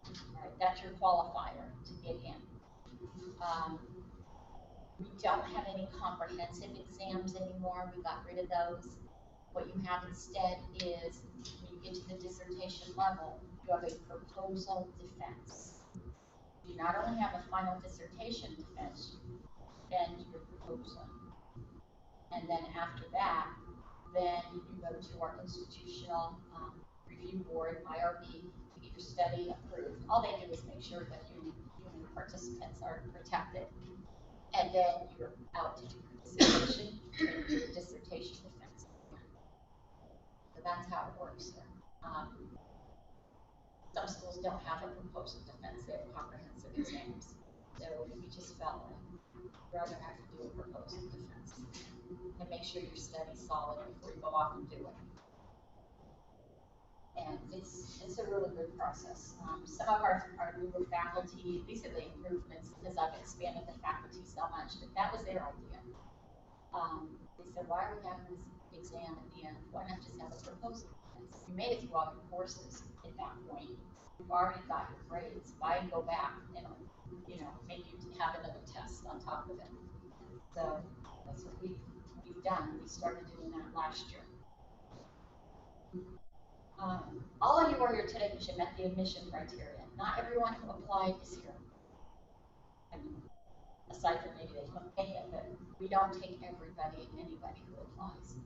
All right, that's your qualifier to get in. We don't have any comprehensive exams anymore. We got rid of those. What you have instead is, when you get to the dissertation level, you have a proposal defense. You not only have a final dissertation defense, and your proposal. And then after that, then you go to our institutional review board, IRB, to get your study approved. All they do is make sure that you and your participants are protected. And then you're out to do dissertation, and do the dissertation defense. So that's how it works there. Some schools don't have a proposal defense, they have comprehensive exams. So we just felt like we'd rather have to do a proposal defense and make sure your study's solid before you go off and do it. And it's a really good process. Some of our newer faculty, these are the improvements because I've expanded the faculty so much, but that was their idea. They said, why are we having this exam at the end? Why not just have a proposal defense? You made it through all your courses at that point. You've already got your grades. Why go back and, make you have another test on top of it? So that's what we've done. We started doing that last year. All of you are here today because you met the admission criteria. Not everyone who applied is here. I mean, aside from maybe they couldn't make it, but we don't take anybody who applies.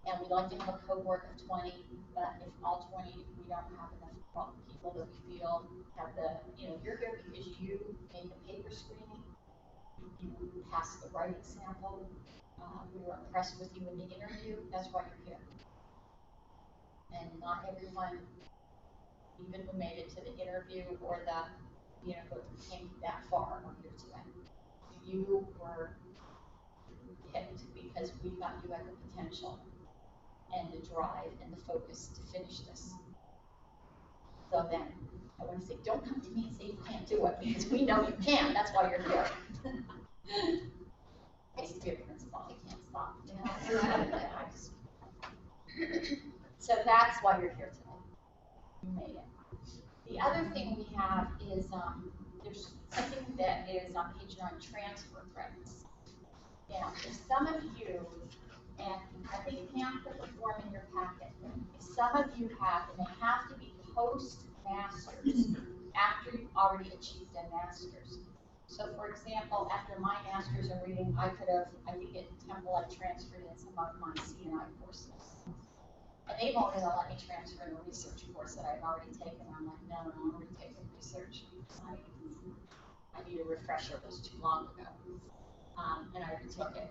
And we like to have a cohort of 20, but if all 20, we don't have enough people that we feel have the, you're here because you made the paper screening, you passed the writing sample, we were impressed with you in the interview, that's why you're here. And not everyone, even who made it to the interview or the, who came that far, are here today. You were picked because we thought you had the potential and the drive and the focus to finish this. So then, I want to say, don't come to me and say you can't do it, because we know you can. That's why you're here. I used to be a principal. I can't stop. So that's why you're here today. You made it. The other thing we have is there's something that is on page 9, transfer credits. Now, if some of you, and I think Pam put the form in your packet, if some some of you have, and they have to be post-masters, after you've already achieved a master's. So for example, after my master's in reading, I think at Temple I transferred in some of my C&I courses. And they won't even let me transfer in a research course that I've already taken. I'm like, no, I'm already taking research. I need a refresher, it was too long ago. And I retook it.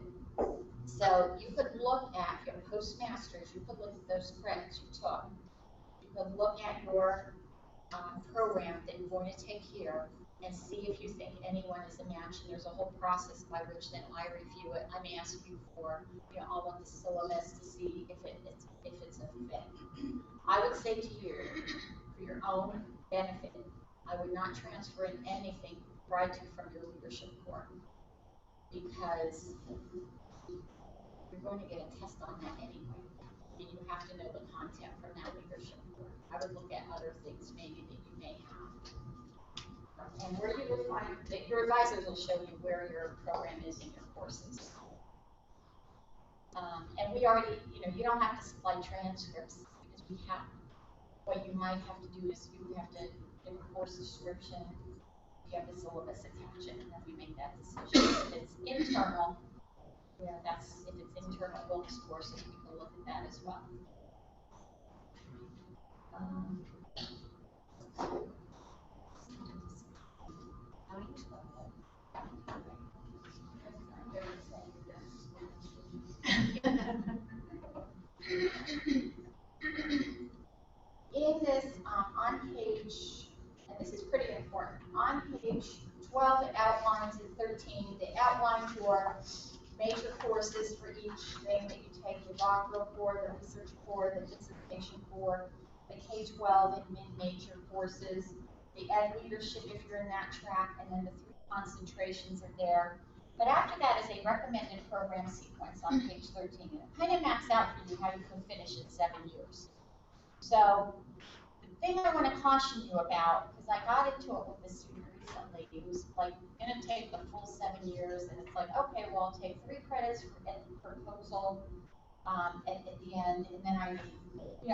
So you could look at your postmasters, you could look at those credits you took. You could look at your program that you're going to take here and see if you think anyone is a match. And there's a whole process by which then I review it. I may ask you for, all of the syllabus to see if it's a fit. I would say to you, for your own benefit, I would not transfer in anything prior to from your leadership core, because you're going to get a test on that anyway, and you have to know the content from that leadership core. I would look at other things maybe that you may have. And where you will find that your advisors will show you where your program is in your courses. And we already, you don't have to supply transcripts because we have. What you might have to do is you have to give a course description, you have the syllabus attached, and then we make that decision. If it's internal, if it's internal Wilkes courses, we can look at that as well. In this, on page, and this is pretty important, on page 12, it outlines in 13, they outline your major courses for each thing that you take, the doctoral core, the research core, the dissertation core, the K-12 and mid-major courses, the ed leadership if you're in that track, and then the 3 concentrations are there. But after that is a recommended program sequence on page 13. And it kind of maps out for you how you can finish in 7 years. So the thing I want to caution you about, because I got into it with a student recently, he was like going to take the full 7 years, and it's like, okay, well, I'll take 3 credits for proposal at the end, and then I need,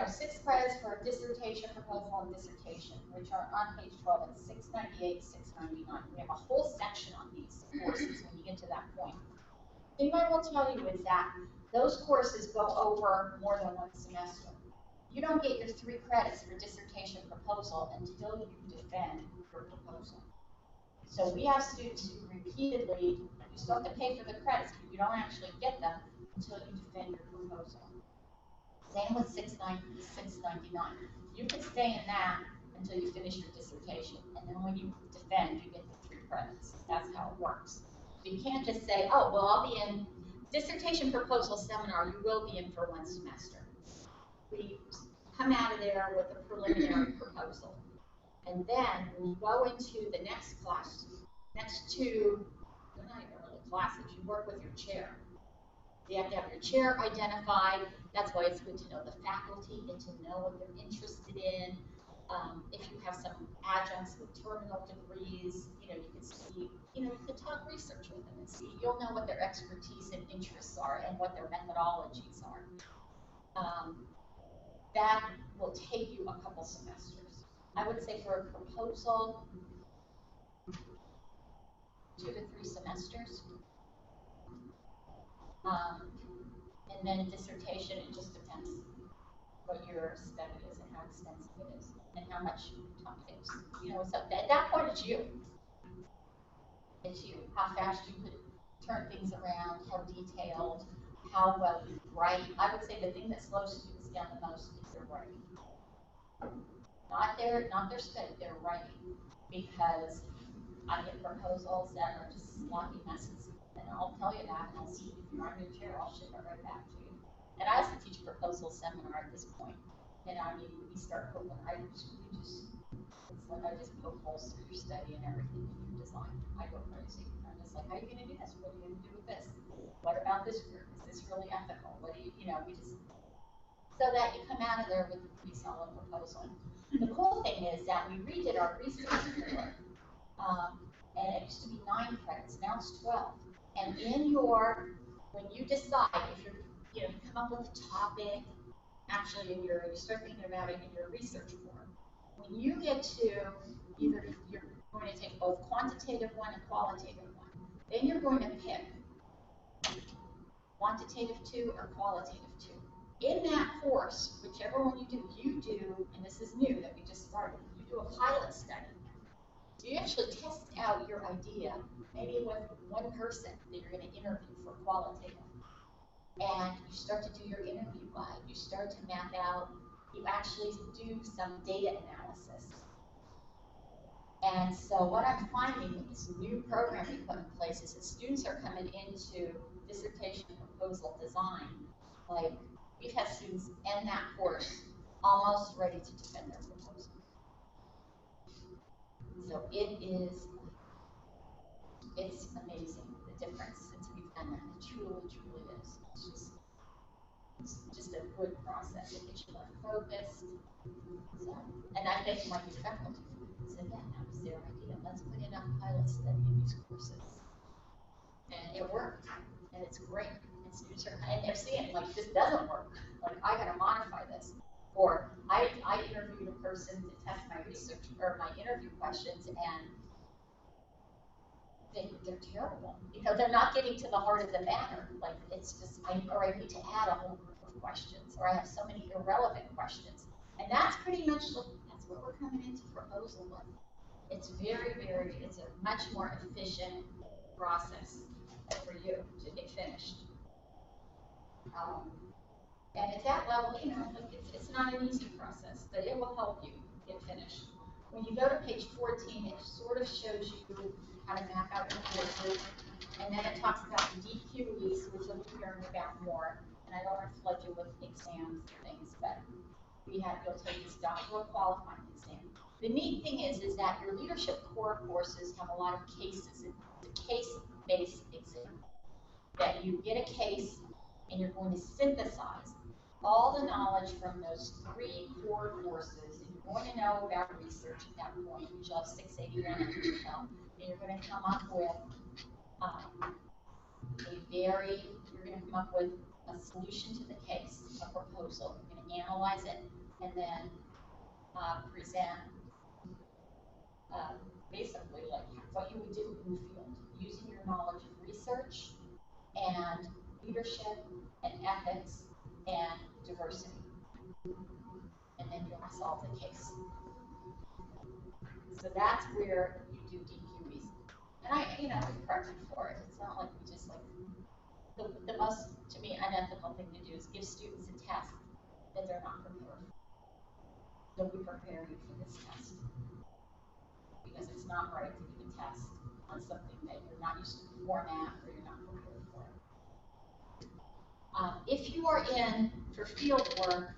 6 credits for dissertation proposal and dissertation, which are on page 12 at 698, 699. We have a whole section on these courses when you get to that point. The thing I will tell you is that those courses go over more than 1 semester. You don't get your 3 credits for dissertation proposal until you defend your proposal. So we have students who repeatedly, you still have to pay for the credits, but you don't actually get them until you defend your proposal. Same with 699. You can stay in that until you finish your dissertation, and then when you defend, you get the 3 credits. That's how it works. So you can't just say, oh, well, I'll be in dissertation proposal seminar, you will be in for 1 semester. We come out of there with a preliminary proposal. And then when you go into the next class, next 2, they're not even really classes, you work with your chair. You have to have your chair identified. That's why it's good to know the faculty and to know what they're interested in. If you have some adjuncts with terminal degrees, you can see, you can talk research with them and see. You'll know what their expertise and interests are and what their methodologies are. That will take you a couple semesters. I would say for a proposal, 2 to 3 semesters. And then a dissertation, it just depends what your study is and how extensive it is and how much time it takes. So at that point, it's you. It's you. How fast you could turn things around, how detailed, how well you write. I would say the thing that slows students down the most is their writing. Not their study, their writing. Because I get proposals that are just sloppy messes. And I'll tell you that, and I'll see if you're on your chair, I'll ship it right back to you. And I also teach a proposal seminar at this point. And we start poking, it's like I just poke holes through your study and everything in your design. I go crazy. I'm just like, how are you going to do this? What are you going to do with this? What about this group? Is this really ethical? What do we just, so that you come out of there with a pretty solid proposal. The cool thing is that we redid our research report. And it used to be 9 credits, now it's 12. And when you decide, if you come up with a topic, actually you start thinking about it in your research form. When you get to either you're going to take both quantitative one and qualitative one, then you're going to pick quantitative 2 or qualitative 2. In that course, whichever one you do, and this is new that we just started, you do a pilot study. So you actually test out your idea, maybe with one person that you're going to interview for qualitative. And you start to do your interview guide. You start to map out, you actually do some data analysis. And so what I'm finding with this new program we put in place is that students are coming into dissertation proposal design. Like, we've had students end that course almost ready to defend their proposal. So it's amazing the difference since we've done that. It truly, truly is. It's just a good process. It gets you more focused. So, and I think my faculty said, yeah, that was their idea. Let's put in a pilot study in these courses. And it worked. And it's great. And students are, and they're seeing, like, this doesn't work. Like, I gotta modify this. Or I interviewed a person to test my research or my interview questions, and they're terrible because they're not getting to the heart of the matter. Like, it's just, I need to add a whole group of questions, or I have so many irrelevant questions. And that's pretty much, that's what we're coming into proposal with. It's it's a much more efficient process for you to get finished. And at that level, like it's not an easy process, but it will help you get finished. When you go to page 14, it sort of shows you how to map out your courses, and then it talks about the DQEs, which you'll be hearing about more. And I don't want to flood you with exams and things, but you'll take this doctoral qualifying exam. The neat thing is that your leadership core courses have a lot of cases. It's a case-based exam that you get a case and you're going to synthesize all the knowledge from those 3 core courses. And you're going to know about research at that point. You have 681 and you're going to come up with you're going to come up with a solution to the case, a proposal. You're going to analyze it and then present basically like what you would do in the field using your knowledge of research and leadership and ethics and diversity. And then you'll solve the case. So that's where you do DQEs. And I correct you for it. It's not like we just like, the most, to me, unethical thing to do is give students a test that they're not prepared for. So we prepare you for this test. Because it's not right to give a test on something that you're not used to the format or you're not prepared for. If you are in for field work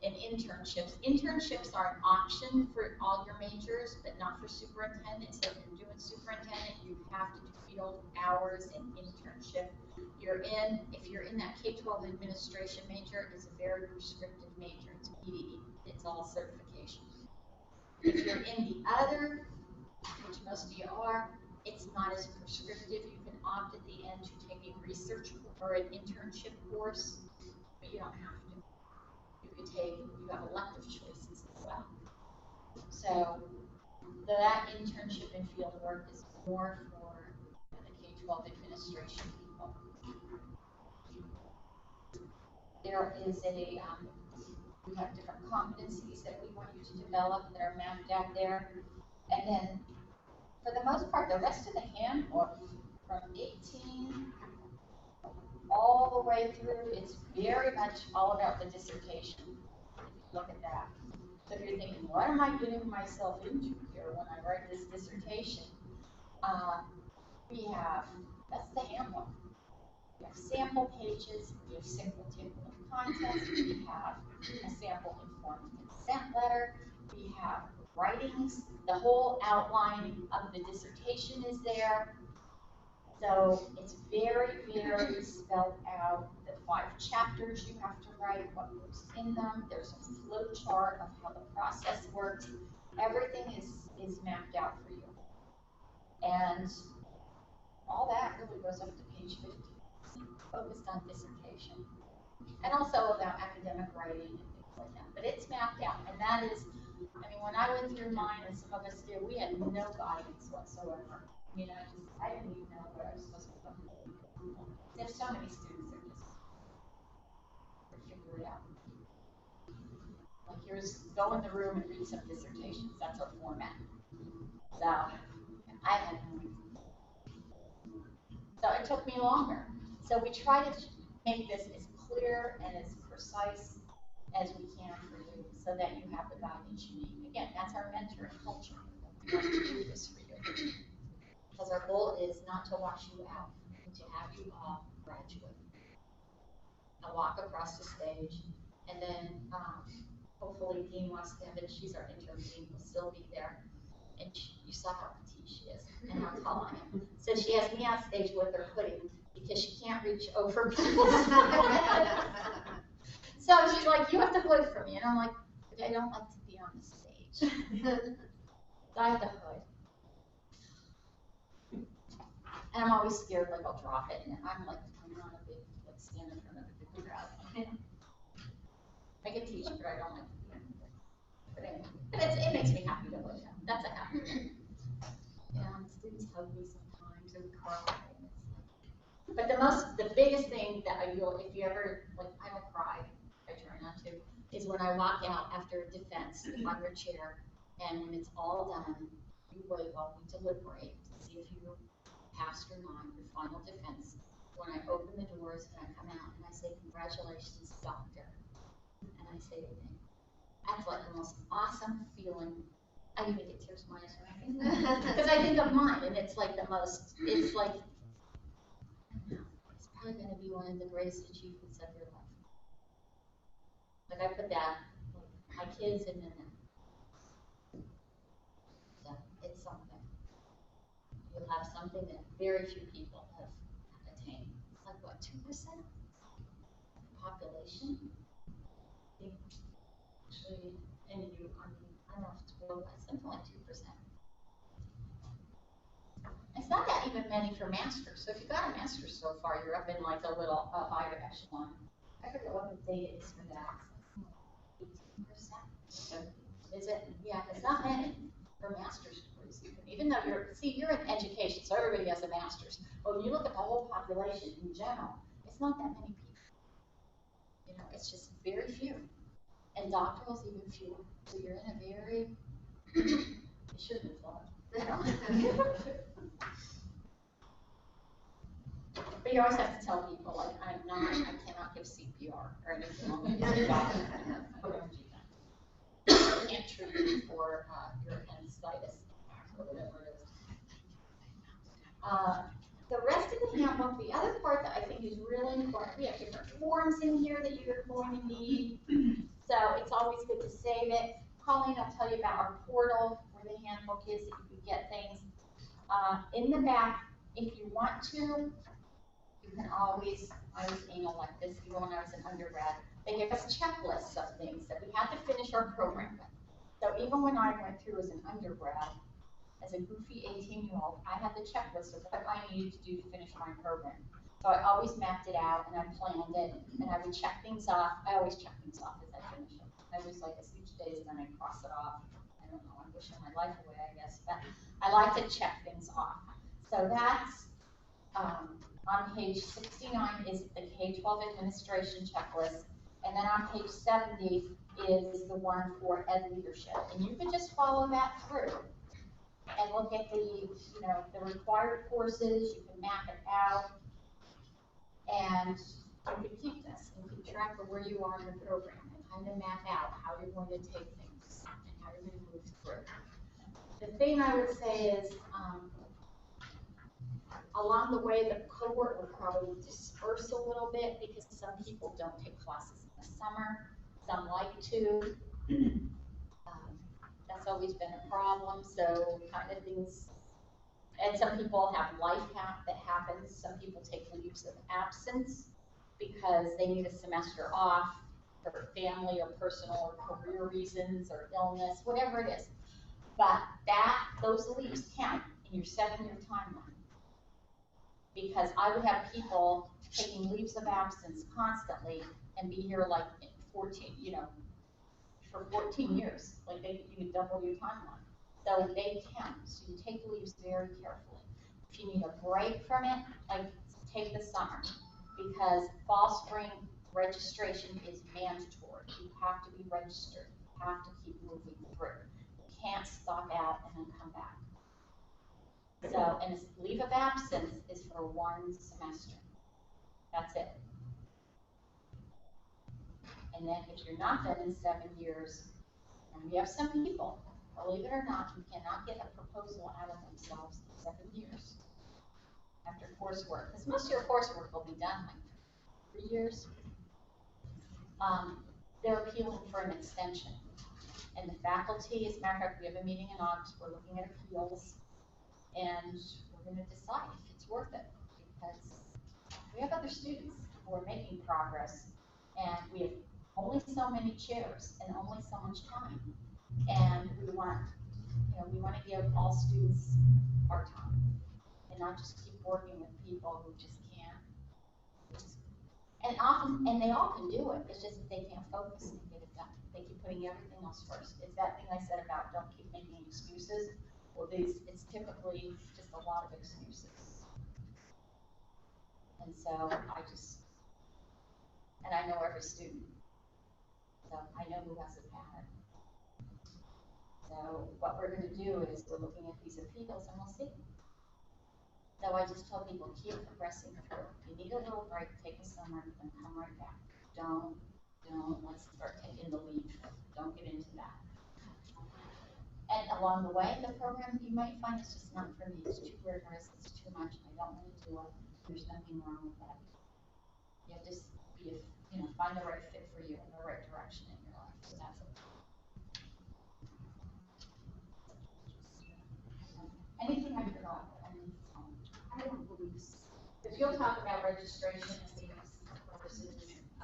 and internships are an option for all your majors, but not for superintendent. So if you're doing superintendent, you have to do field hours and internship. If you're in that K-12 administration major, it's a very prescriptive major. It's PDE. It's all certification. If you're in the other, which most of you are, it's not as prescriptive. You can opt at the end to take a research or an internship course, but you don't have to. You have elective choices as well. So that internship and field work is more for the K-12 administration people. There is we have different competencies that we want you to develop that are mapped out there. And then, for the most part, the rest of the handbook, from 18 all the way through, it's very much all about the dissertation. Look at that. So if you're thinking, what am I getting myself into here when I write this dissertation? That's the handbook. We have sample pages, we have sample table of contents, we have a sample informed consent letter, we have writings, the whole outline of the dissertation is there. So it's very, very spelled out. The 5 chapters you have to write, what goes in them. There's a flow chart of how the process works. Everything is mapped out for you. And all that really goes up to page 50. Focused on dissertation. and also about academic writing and things like that. But it's mapped out, and that is, I mean, when I went through mine, and some of us did, we had no guidance whatsoever. I mean, I didn't even know what I was supposed to do. There's so many students that just figure it out. Like, here's, go in the room and read some dissertations. That's our format. So, I had no idea. So it took me longer. So we try to make this as clear and as precise as we can for you, so that you have the guidance you need. Again, that's our mentoring culture. We want to do this for you. Because our goal is not to wash you out, but to have you all graduate. And walk across the stage, and then hopefully Dean Waskevin, she's our interim dean, will still be there. And you saw how petite she is, and how tall I am. So she has me on stage with her pudding, because she can't reach over people. So she's like, you have to hood for me. And I'm like, but I don't like to be on the stage. So I have to hood. And I'm always scared, like, I'll drop it. And I'm like, I'm not a big, like, stand in front of a big crowd. I can teach, but I don't like to be on the stage. But anyway, but it makes me happy to hood. That's a happy thing. Yeah, students hug me sometimes, or cry. And it's like, but the biggest thing that I feel, if you ever, like, I don't cry, I try not to, is when I walk out after defense on your chair, and when it's all done, you wait while we deliberate to see if you passed or not your final defense. When I open the doors and I come out and I say, congratulations, doctor, and I say your name. That's like the most awesome feeling. I even get tears in my eyes because I think of mine, and it's like the most, it's like, it's probably going to be one of the greatest achievements of your life. Like, I put that, like, my kids and then them. So it's something. You'll have something that very few people have attained. It's like, what, 2% of the population? Actually, and you, I mean, I don't know if it's real, but something like 2%. It's not that even many for masters. So if you got a master's so far, you're up in like a little higher echelon. I forget what the date is for that. 18%. Is it? Yeah, it's not many for master's degrees. Even though you're in education, so everybody has a master's. But when you look at the whole population in general, it's not that many people. You know, it's just very few. And doctoral's even fewer. So you're in a very, you shouldn't have thought. But you always have to tell people, like, I cannot give CPR or anything on the doctor. I can't treat you for your appendicitis or whatever it is. The rest of the handbook, the other part that I think is really important, we have different forms in here that you're going to need. So it's always good to save it. Colleen will tell you about our portal where the handbook is, that you can get things. In the back, if you want to, you can always, I was anal like this even when I was an undergrad. They give us checklists of things that we had to finish our program with. So even when I went through as an undergrad, as a goofy 18-year-old, I had the checklist of what I needed to do to finish my program. So I always mapped it out and I planned it, and I would check things off. I always check things off as I finish them. I always like each day, and then I cross it off. I don't know, I'm wishing my life away, I guess, but I like to check things off. So that's on page 69 is the K-12 administration checklist, and then on page 70 is the one for ed leadership. And you can just follow that through and look at the, the required courses. You can map it out, and you can keep this and keep track of where you are in the program and kind of map out how you're going to take things and how you're going to move through. The thing I would say is, along the way, the cohort will probably disperse a little bit because some people don't take classes in the summer, some like to. That's always been a problem, so kind of things, and some people have life that happens. Some people take leaves of absence because they need a semester off for family or personal or career reasons or illness, whatever it is. But those leaves count in your 7-year timeline. Because I would have people taking leaves of absence constantly and be here like 14, for 14 years. Like you can double your timeline. So they count. So you take leaves very carefully. If you need a break from it, like take the summer, because fall, spring registration is mandatory. You have to be registered. You have to keep moving through. You can't stop out and then come back. So, and leave of absence is for 1 semester. That's it. And then if you're not done in 7 years, and we have some people, believe it or not, who cannot get a proposal out of themselves in 7 years after coursework, because most of your coursework will be done like 3 years. They're appealing for an extension. And the faculty, as a matter of fact, we have a meeting in August, we're looking at appeals, and we're going to decide if it's worth it, because we have other students who are making progress, and we have only so many chairs and only so much time, and we want to give all students our time, and not just keep working with people who just can't. And they all can do it. It's just that they can't focus and get it done. They keep putting everything else first. It's that thing I said about don't keep making excuses. Well, it's typically just a lot of excuses. And so and I know every student. So I know who has a pattern. So what we're going to do is we're looking at these appeals and we'll see. So I just tell people, keep progressing through. If you need a little break, take a summer, and come right back. Don't, let's start taking the lead. Don't get into that. And along the way, the program, you might find it's just not for me. It's too rigorous, it's too much, I don't want to do it. There's nothing wrong with that. You have to find the right fit for you and the right direction in your life. So that's it. Anything I forgot? I don't believe so. Because you'll talk about registration and things versus.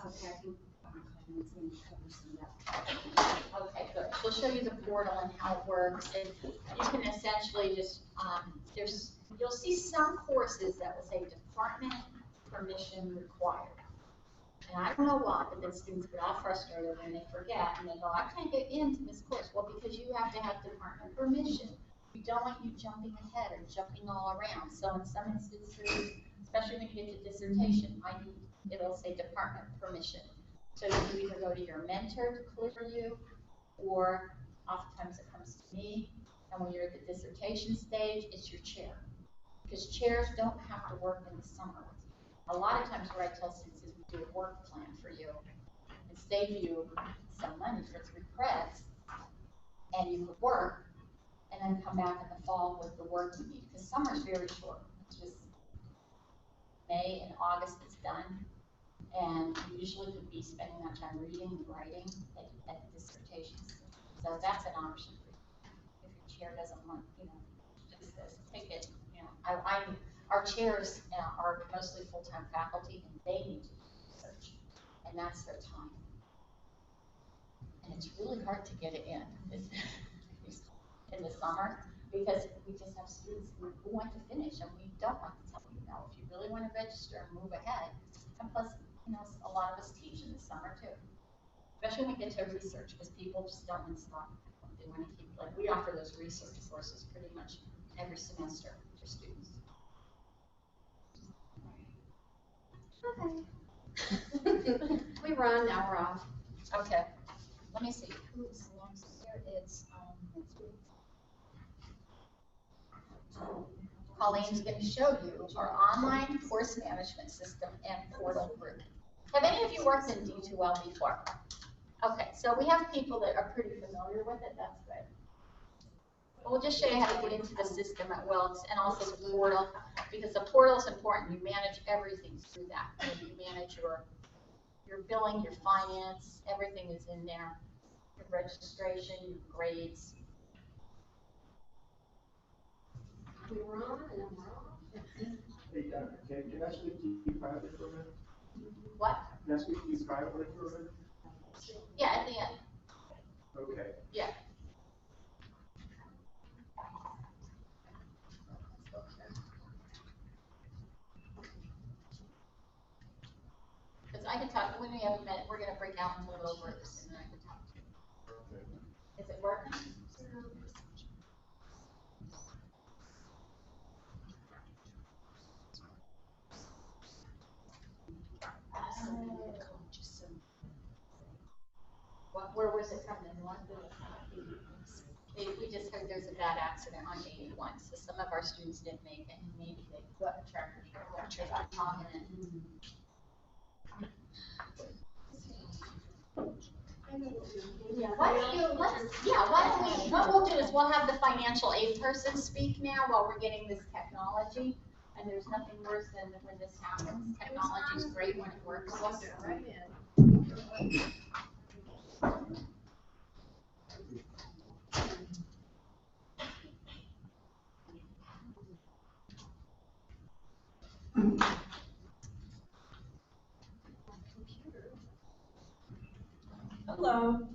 Okay, I think it's going to cover some of that. Okay, good. We'll show you the portal and how it works, and you can essentially just you'll see some courses that will say department permission required. And I don't know why, but then students get all frustrated when they forget and they go, I can't get into this course. Well, because you have to have department permission. We don't want you jumping ahead or jumping all around. So in some instances, especially when you get to dissertation, it'll say department permission. So you either go to your mentor to clear you, or oftentimes it comes to me. And when you're at the dissertation stage, it's your chair. Because chairs don't have to work in the summer. A lot of times what I tell students is we do a work plan for you and save you some money for 3 credits, and you could work and then come back in the fall with the work you need. Because summer's very short. It's just May and August is done. And you usually could be spending that time reading and writing at dissertations. So that's an option for you. If your chair doesn't want, just this, take it. Our chairs are mostly full-time faculty, and they need to do research, and that's their time. And it's really hard to get it in the summer, because we just have students who want to finish, and we don't want to tell you no. If you really want to register and move ahead, and plus, a lot of us teach in the summer too, especially when we get to research, because people just don't want to stop. They want to keep, we offer those research courses pretty much every semester for students. Okay. We run, now we're off. Okay. Let me see. Who's next? There is next week. Colleen's going to show you our online course management system and portal group. Have any of you worked in D2L before? Okay, so we have people that are pretty familiar with it. That's good. We'll just show you how to get into the system at Wilkes, and also the portal, because the portal is important. You manage everything through that. You manage your billing, your finance, everything is in there. Your registration, your grades. We're on and we're off. Hey, can I speak to you privately for a minute? What? Can I speak to you privately for a minute? Yeah, at the end. Okay. Yeah. Because I can talk, when we haven't met, where was it from, the north or the south? We just heard there's a bad accident on 81, so some of our students didn't make it, and maybe they put a tractor trailer, they got caught in it. Yeah, why don't we, what we'll do is we'll have the financial aid person speak now while we're getting this technology. And there's nothing worse than when this happens. Technology is great when it works. Right in. Hello.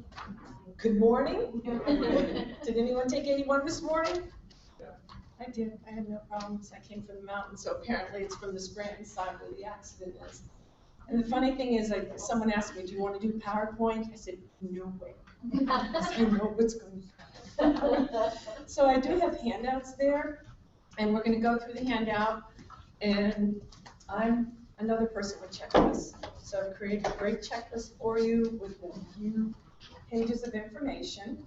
Good morning. Did anyone take 81 this morning? I did. I had no problems. I came from the mountains, so apparently it's from the Scranton side where the accident is. And the funny thing is, like, someone asked me, do you want to do PowerPoint? I said, no way. I know what's going to happen. So I do have handouts there, and we're going to go through the handout, and I'm another person with checklists. So I've created a great checklist for you with a few pages of information.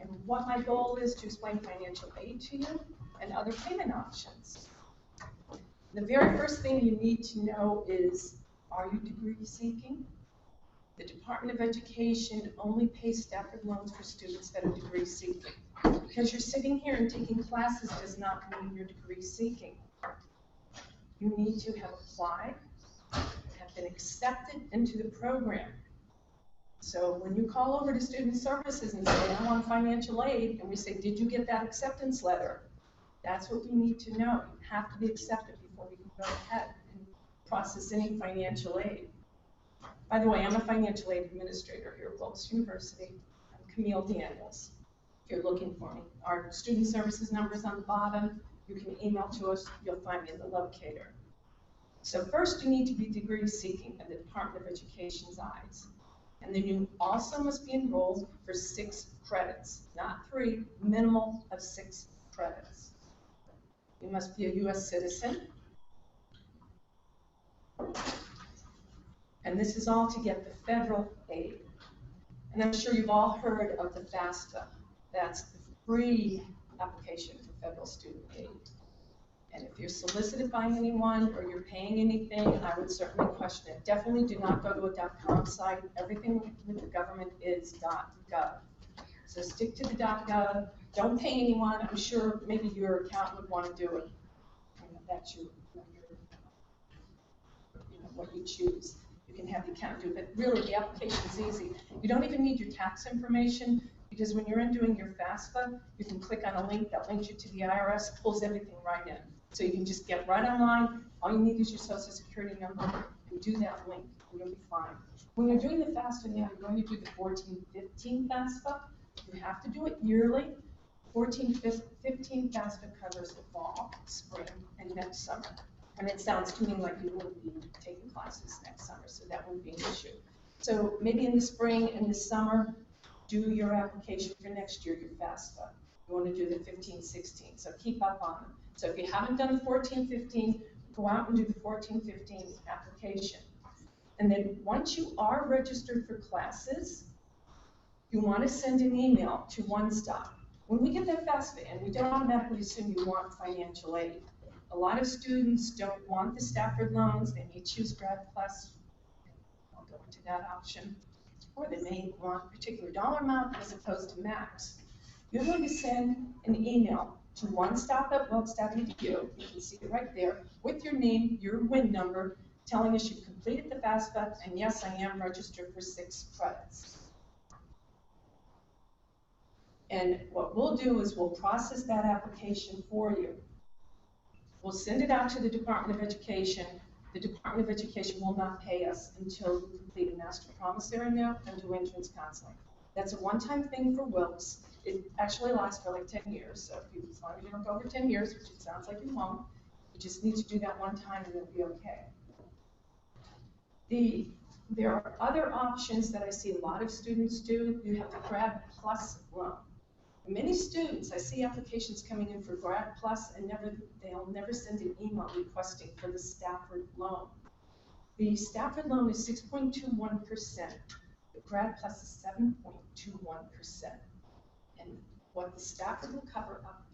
And what my goal is to explain financial aid to you and other payment options. The very first thing you need to know is, are you degree seeking? The Department of Education only pays Stafford loans for students that are degree seeking. Because you're sitting here and taking classes does not mean you're degree seeking. You need to have applied, have been accepted into the program. So when you call over to Student Services and say, I want financial aid, and we say, did you get that acceptance letter? That's what we need to know. You have to be accepted before we can go ahead and process any financial aid. By the way, I'm a financial aid administrator here at Wilkes University. I'm Camille Daniels, if you're looking for me. Our Student Services number is on the bottom. You can email to us. You'll find me in the locator. So first, you need to be degree seeking in the Department of Education's eyes. And then you also must be enrolled for 6 credits, not 3, minimal of 6 credits. You must be a U.S. citizen. And this is all to get the federal aid. And I'm sure you've all heard of the FAFSA. That's the free application for federal student aid. And if you're solicited by anyone or you're paying anything, I would certainly question it. Definitely do not go to a .com site. Everything with the government is .gov. So stick to the .gov. Don't pay anyone. I'm sure maybe your accountant would want to do it. That's what you choose. You can have the accountant do it. But really, the application is easy. You don't even need your tax information because when you're in doing your FAFSA, you can click on a link that links you to the IRS, pulls everything right in. So you can just get right online. All you need is your social security number and do that link. You'll be fine. When you're doing the FAFSA now, you're going to do the 14-15 FAFSA. You have to do it yearly. 14-15 FAFSA covers the fall, spring, and next summer. And it sounds to me like you wouldn't be taking classes next summer, so that wouldn't be an issue. So maybe in the spring and the summer, do your application for next year, your FAFSA. You want to do the 15-16, so keep up on them. So if you haven't done the 14-15, go out and do the 14-15 application. And then once you are registered for classes, you want to send an email to One Stop. When we get that FAFSA in, we don't automatically assume you want financial aid. A lot of students don't want the Stafford loans. They may choose Grad Plus. I'll go into that option. Or they may want a particular dollar amount as opposed to max. You're going to send an email to onestop@wilkes.edu. You can see it right there with your name, your WIN number, telling us you've completed the FAFSA, and yes, I am registered for 6 credits. And what we'll do is we'll process that application for you. We'll send it out to the Department of Education. The Department of Education will not pay us until you complete a master promissory note and do entrance counseling. That's a one-time thing for Wilkes. It actually lasts for like 10 years, so if you, as long as you don't go over 10 years, which it sounds like you won't, you just need to do that one time and it'll be okay. There are other options that I see a lot of students do. You have the Grad Plus loan. Many students, I see applications coming in for Grad Plus and they'll never send an email requesting for the Stafford loan. The Stafford loan is 6.21%. The Grad Plus is 7.21%. And what the Stafford will cover up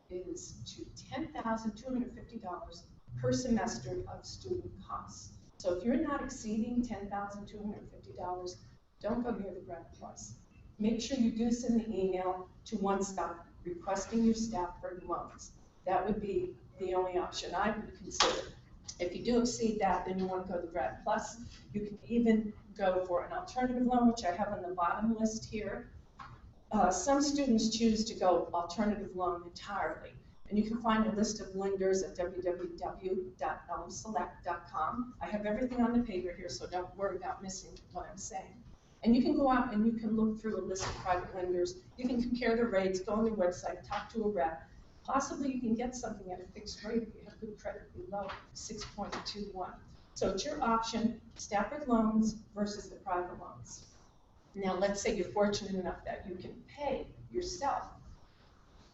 is to $10,250 per semester of student costs. So if you're not exceeding $10,250, don't go near the Grad Plus. Make sure you do send the email to One Stop requesting your Stafford loans. That would be the only option I would consider. If you do exceed that, then you want to go to the Grad Plus. You can even go for an alternative loan, which I have on the bottom list here. Some students choose to go alternative loan entirely. And you can find a list of lenders at www.elmselect.com. I have everything on the paper here, so don't worry about missing what I'm saying. And you can go out and you can look through a list of private lenders. You can compare the rates, go on their website, talk to a rep. Possibly you can get something at a fixed rate if you have good credit below 6.21. So it's your option, Stafford loans versus the private loans. Now let's say you're fortunate enough that you can pay yourself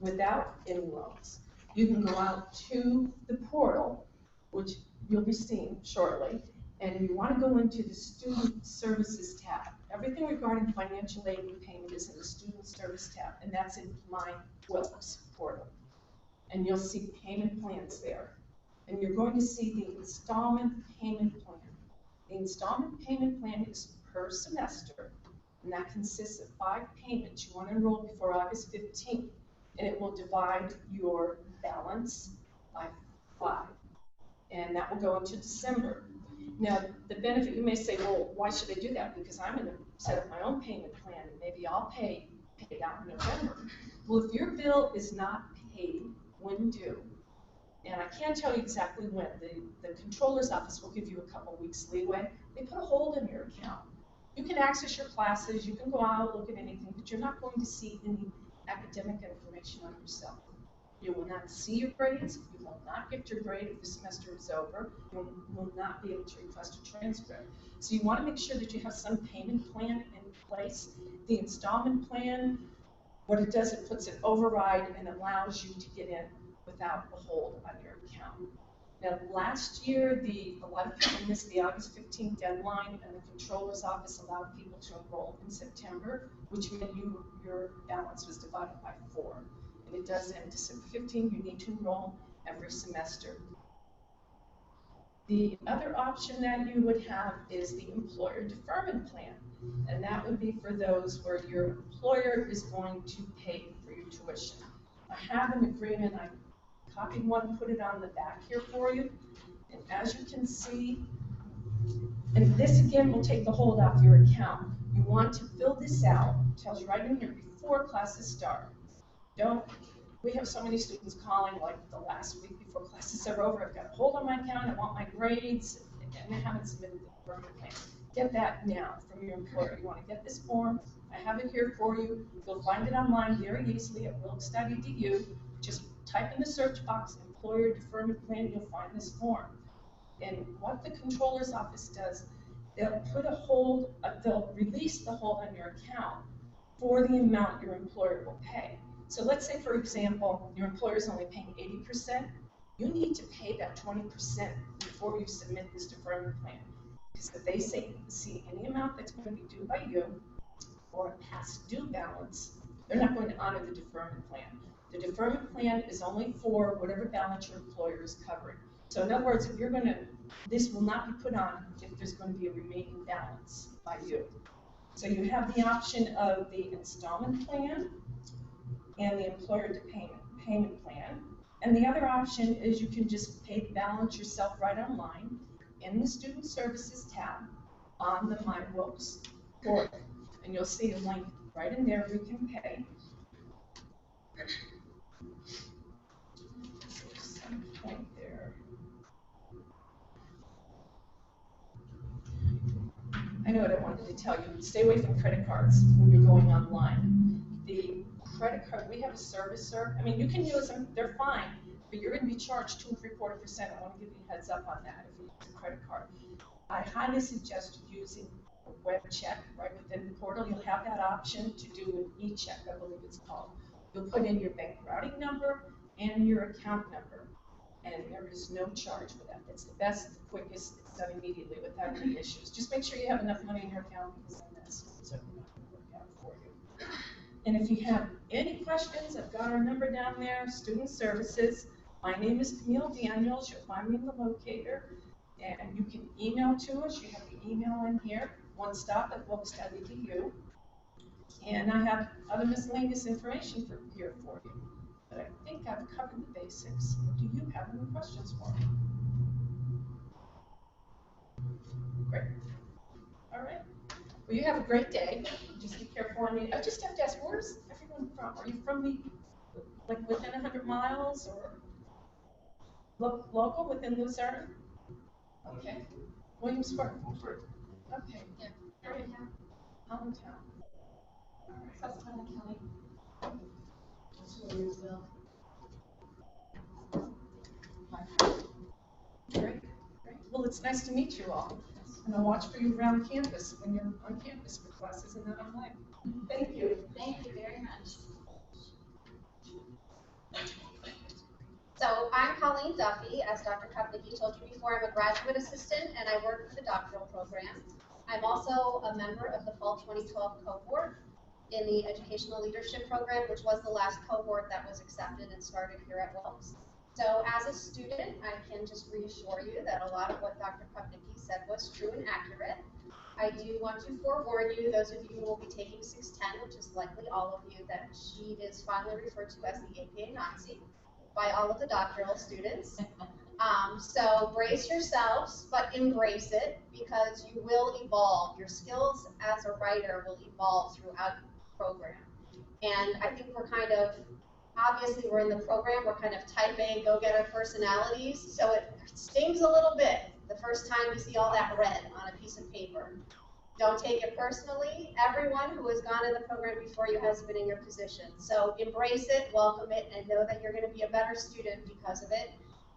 without any loans. You can go out to the portal, which you'll be seeing shortly, and you want to go into the Student Services tab. Everything regarding financial aid and payment is in the Student Service tab, and that's in my Wilkes portal. And you'll see payment plans there. And you're going to see the installment payment plan. The installment payment plan is per semester, and that consists of 5 payments. You want to enroll before August 15th, and it will divide your balance by 5. And that will go into December. Now, the benefit, you may say, well, why should I do that? Because I'm going to set up my own payment plan, and maybe I'll pay it out in November. Well, if your bill is not paid when due, and I can't tell you exactly when, the controller's office will give you a couple weeks leeway. They put a hold on your account. You can access your classes, you can go out, look at anything, but you're not going to see any academic information on yourself. You will not see your grades, you will not get your grade if the semester is over, you will not be able to request a transcript. So you want to make sure that you have some payment plan in place. The installment plan, what it does, it puts an override and allows you to get in without a hold on your account. Now, last year, a lot of people missed the August 15th deadline, and the controller's office allowed people to enroll in September, which meant your balance was divided by 4. And it does end December 15th. You need to enroll every semester. The other option that you would have is the employer deferment plan. And that would be for those where your employer is going to pay for your tuition. I have an agreement. I copied one, put it on the back here for you. And as you can see, and this again will take the hold off your account. You want to fill this out. It tells you right in here before classes start. We have so many students calling like the last week before classes are over. I've got a hold on my account, I want my grades, and I haven't submitted the deferment plan. Get that now from your employer. You want to get this form. I have it here for you. You'll find it online very easily at wilkes.edu. Just type in the search box, employer deferment plan, you'll find this form. And what the controller's office does, they'll put a hold, they'll release the hold on your account for the amount your employer will pay. So let's say, for example, your employer is only paying 80%. You need to pay that 20% before you submit this deferment plan. Because if they see any amount that's going to be due by you or a past due balance, they're not going to honor the deferment plan. The deferment plan is only for whatever balance your employer is covering. So in other words, if you're going to, this will not be put on if there's going to be a remaining balance by you. So you have the option of the installment plan and the employer payment plan. And the other option is you can just pay the balance yourself right online in the Student Services tab on the My Wilkes portal. And you'll see a link right in there where you can pay. There's some point there. I know what I wanted to tell you. Stay away from credit cards when you're going online. The credit card, we have a servicer. I mean, you can use them, they're fine, but you're going to be charged 2 3/4%. I want to give you a heads up on that if you use a credit card. I highly suggest using a web check right within the portal. You'll have that option to do an e-check, I believe it's called. You'll put in your bank routing number and your account number. and there is no charge for that. It's the best, the quickest, it's done immediately without any issues. Just make sure you have enough money in your account, because then that's certainly not going to work out for you. And if you have any questions, I've got our number down there, Student Services. My name is Camille Daniels. You'll find me in the locator. And you can email to us. You have the email in here, onestop@wilkes.edu. And I have other miscellaneous information here for you. But I think I've covered the basics. Do you have any questions for me? Great. All right. Well, you have a great day. Just be careful. I just have to ask, where's everyone from? Are you from like within 100 miles or local within Luzerne? Okay. Williamsburg. Okay. Yeah. Great. Hometown. Susquehanna County. Great. Well, it's nice to meet you all. And I'll watch for you around campus when you're on campus for classes and not online. Thank you. Thank you very much. So I'm Colleen Duffy. As Dr. Kupnicki told you before, I'm a graduate assistant and I work for the doctoral program. I'm also a member of the fall 2012 cohort in the educational leadership program, which was the last cohort that was accepted and started here at Wilkes. So as a student, I can just reassure you that a lot of what Dr. Kupnicki said was true and accurate. I do want to forewarn you, those of you who will be taking 610, which is likely all of you, that she is fondly referred to as the APA Nazi by all of the doctoral students. So brace yourselves, but embrace it, because you will evolve. Your skills as a writer will evolve throughout the program. And I think we're kind of, obviously we're in the program, we're kind of type A, go-getter personalities, so it stings a little bit the first time you see all that red on a piece of paper. Don't take it personally. Everyone who has gone in the program before you has been in your position. So embrace it, welcome it, and know that you're going to be a better student because of it.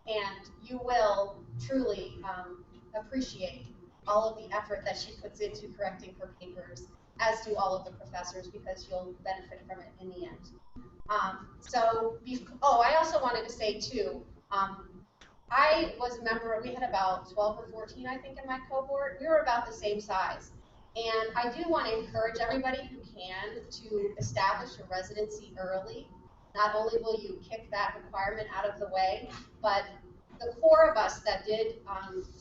And you will truly appreciate all of the effort that she puts into correcting her papers, as do all of the professors, because you'll benefit from it in the end. I also wanted to say too, I was a member, we had about 12 or 14, I think, in my cohort. We were about the same size. And I do want to encourage everybody who can to establish a residency early. Not only will you kick that requirement out of the way, but the core of us that did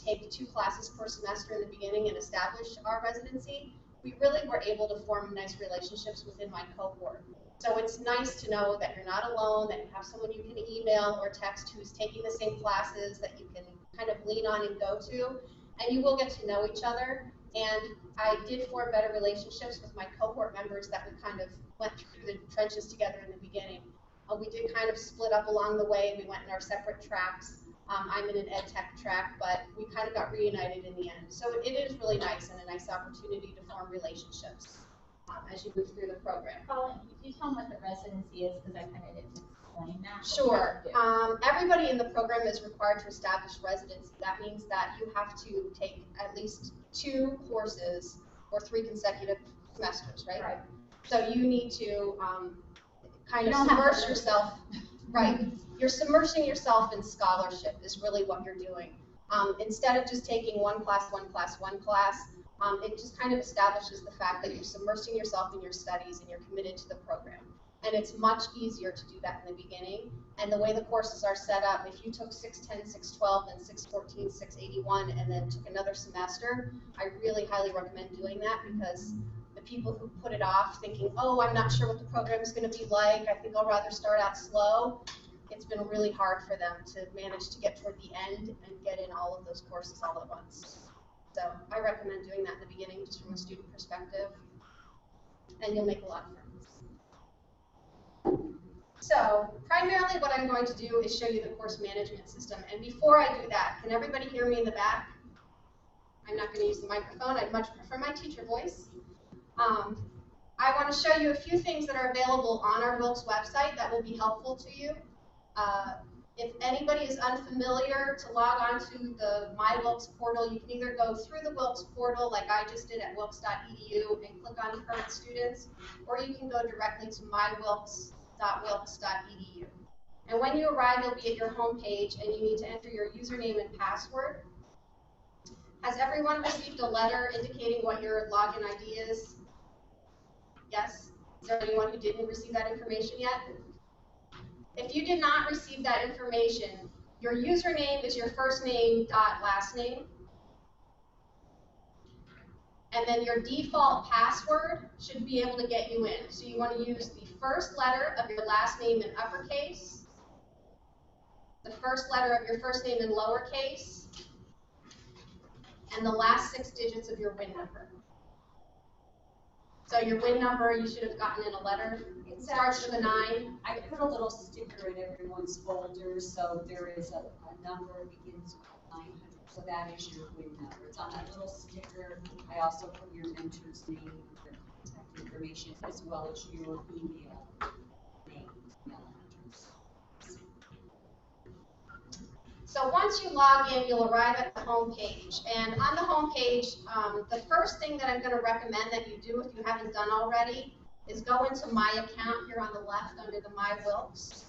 take 2 classes per semester in the beginning and establish our residency, we really were able to form nice relationships within my cohort. So it's nice to know that you're not alone, that you have someone you can email or text who's taking the same classes that you can kind of lean on and go to, and you will get to know each other. And I did form better relationships with my cohort members that we kind of went through the trenches together in the beginning. We did kind of split up along the way. We went in our separate tracks. I'm in an ed tech track, but we kind of got reunited in the end. So it is really nice and a nice opportunity to form relationships as you move through the program. Colin, could you tell them what the residency is, because I kind of didn't explain that. Sure. Everybody in the program is required to establish residency. That means that you have to take at least 2 courses for 3 consecutive semesters, right? Right. So you need to kind of submerge yourself, right? You're submerging yourself in scholarship is really what you're doing. Instead of just taking one class, it just kind of establishes the fact that you're submersing yourself in your studies and you're committed to the program. And it's much easier to do that in the beginning. And the way the courses are set up, if you took 610, 612, and 614, 681, and then took another semester, I really highly recommend doing that, because the people who put it off thinking, oh, I'm not sure what the program is going to be like, I think I'll rather start out slow, it's been really hard for them to manage to get toward the end and get in all of those courses all at once. So I recommend doing that in the beginning, just from a student perspective, and you'll make a lot of friends. So primarily what I'm going to do is show you the course management system. And before I do that, can everybody hear me in the back? I'm not going to use the microphone. I'd much prefer my teacher voice. I want to show you a few things that are available on our Wilkes website that will be helpful to you. If anybody is unfamiliar, to log on to the My Wilkes portal, you can either go through the Wilkes portal like I just did at wilkes.edu and click on current students, or you can go directly to mywilkes.wilkes.edu. And when you arrive, you'll be at your home page, and you need to enter your username and password. Has everyone received a letter indicating what your login ID is? Yes? Is there anyone who didn't receive that information yet? If you did not receive that information, your username is your first name dot last name. And then your default password should be able to get you in. So you want to use the first letter of your last name in uppercase, the first letter of your first name in lowercase, and the last 6 digits of your WIN number. So your WIN number you should have gotten in a letter. It starts with a 9. I put a little sticker in everyone's folder, so there is a number that begins with 900. So that is your WIN number. It's on that little sticker. I also put your mentor's name, their contact information, as well as your email name, email address. So once you log in, you'll arrive at the home page. And on the home page, the first thing that I'm going to recommend that you do, if you haven't done already, is go into My Account here on the left under the My Wilkes.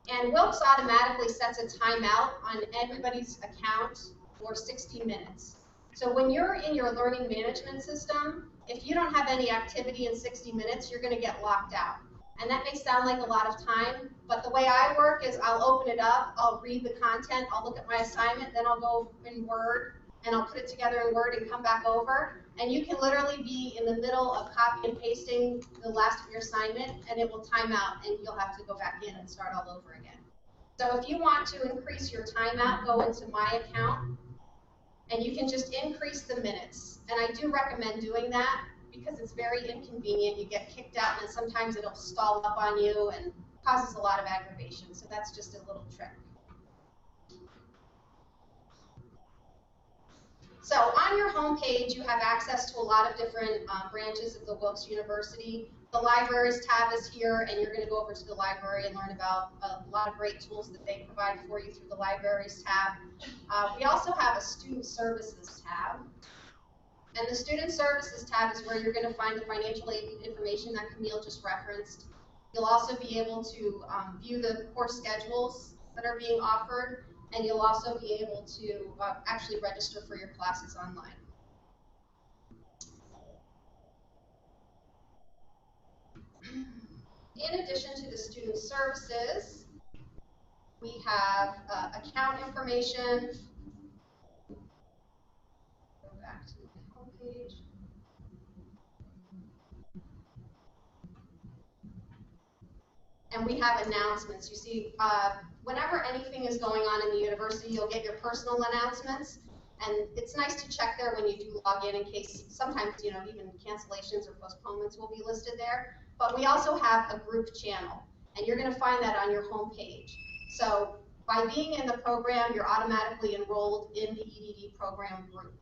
And Wilkes automatically sets a timeout on everybody's account for 60 minutes. So when you're in your learning management system, if you don't have any activity in 60 minutes, you're going to get locked out. And that may sound like a lot of time, but the way I work is I'll open it up, I'll read the content, I'll look at my assignment, then I'll go in Word, and I'll put it together in Word and come back over. And you can literally be in the middle of copy and pasting the last of your assignment, and it will time out, and you'll have to go back in and start all over again. So if you want to increase your timeout, go into My Account, and you can just increase the minutes. And I do recommend doing that, because it's very inconvenient. You get kicked out, and then sometimes it'll stall up on you and causes a lot of aggravation. So that's just a little trick. So on your home page, you have access to a lot of different branches of the Wilkes University. The Libraries tab is here, and you're going to go over to the library and learn about a lot of great tools that they provide for you through the Libraries tab. We also have a Student Services tab. And the Student Services tab is where you're going to find the financial aid information that Camille just referenced. You'll also be able to view the course schedules that are being offered, and you'll also be able to actually register for your classes online. In addition to the Student Services, we have account information. Go back to the home page. And we have announcements. You see, whenever anything is going on in the university, you'll get your personal announcements. And it's nice to check there when you do log in case sometimes, you know, even cancellations or postponements will be listed there. But we also have a group channel, and you're going to find that on your home page. So by being in the program, you're automatically enrolled in the EDD program group.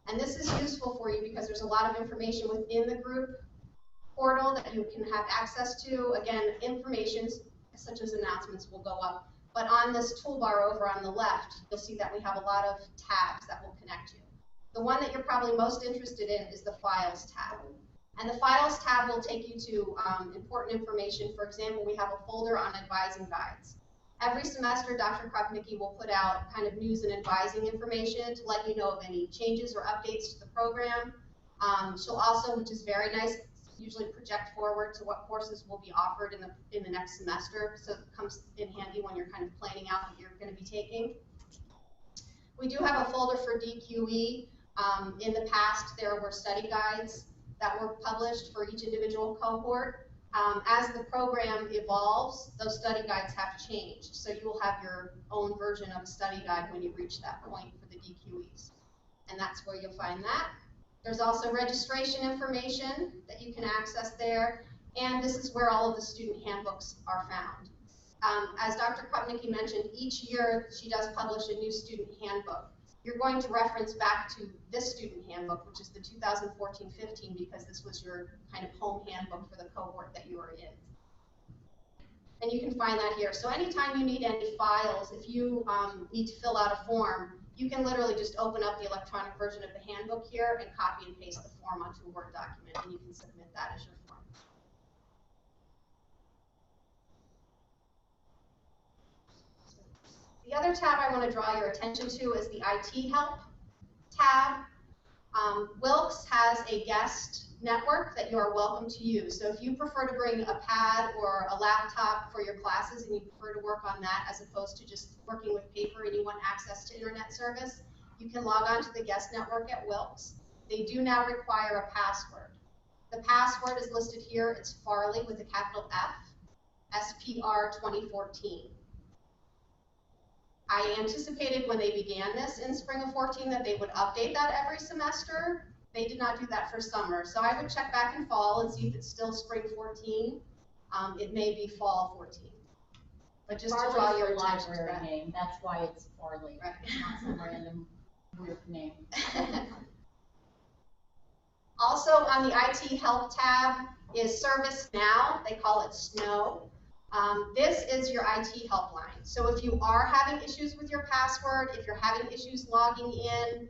And this is useful for you because there's a lot of information within the group portal that you can have access to. Again, information such as announcements will go up. But on this toolbar over on the left, you'll see that we have a lot of tabs that will connect you. The one that you're probably most interested in is the Files tab. And the Files tab will take you to important information. For example, we have a folder on advising guides. Every semester, Dr. Krupnicki will put out kind of news and advising information to let you know of any changes or updates to the program. She'll also, which is very nice, usually project forward to what courses will be offered in the next semester, so it comes in handy when you're kind of planning out what you're going to be taking. We do have a folder for DQE. In the past, there were study guides that were published for each individual cohort. As the program evolves, those study guides have changed, so you will have your own version of a study guide when you reach that point for the DQEs. And that's where you'll find that. There's also registration information that you can access there, and this is where all of the student handbooks are found. As Dr. Krupnicki mentioned, each year she does publish a new student handbook. You're going to reference back to this student handbook, which is the 2014-15, because this was your kind of home handbook for the cohort that you are in. And you can find that here. So anytime you need any files, if you need to fill out a form, you can literally just open up the electronic version of the handbook here and copy and paste the form onto a Word document, and you can submit that as your form. other tab I want to draw your attention to is the IT help tab. Wilkes has a guest network that you are welcome to use. So if you prefer to bring a pad or a laptop for your classes and you prefer to work on that as opposed to just working with paper and you want access to internet service, you can log on to the guest network at Wilkes. They do now require a password. The password is listed here. It's Farley with a capital F, SPR 2014. I anticipated when they began this in spring of 14 that they would update that every semester. They did not do that for summer. So I would check back in fall and see if it's still spring 14. It may be fall 14. But just to draw your attention to that. Name. That's why it's Farley, right? Not some random weird name. Also on the IT help tab is Service Now. They call it SNOW. This is your IT helpline. So if you are having issues with your password, if you're having issues logging in,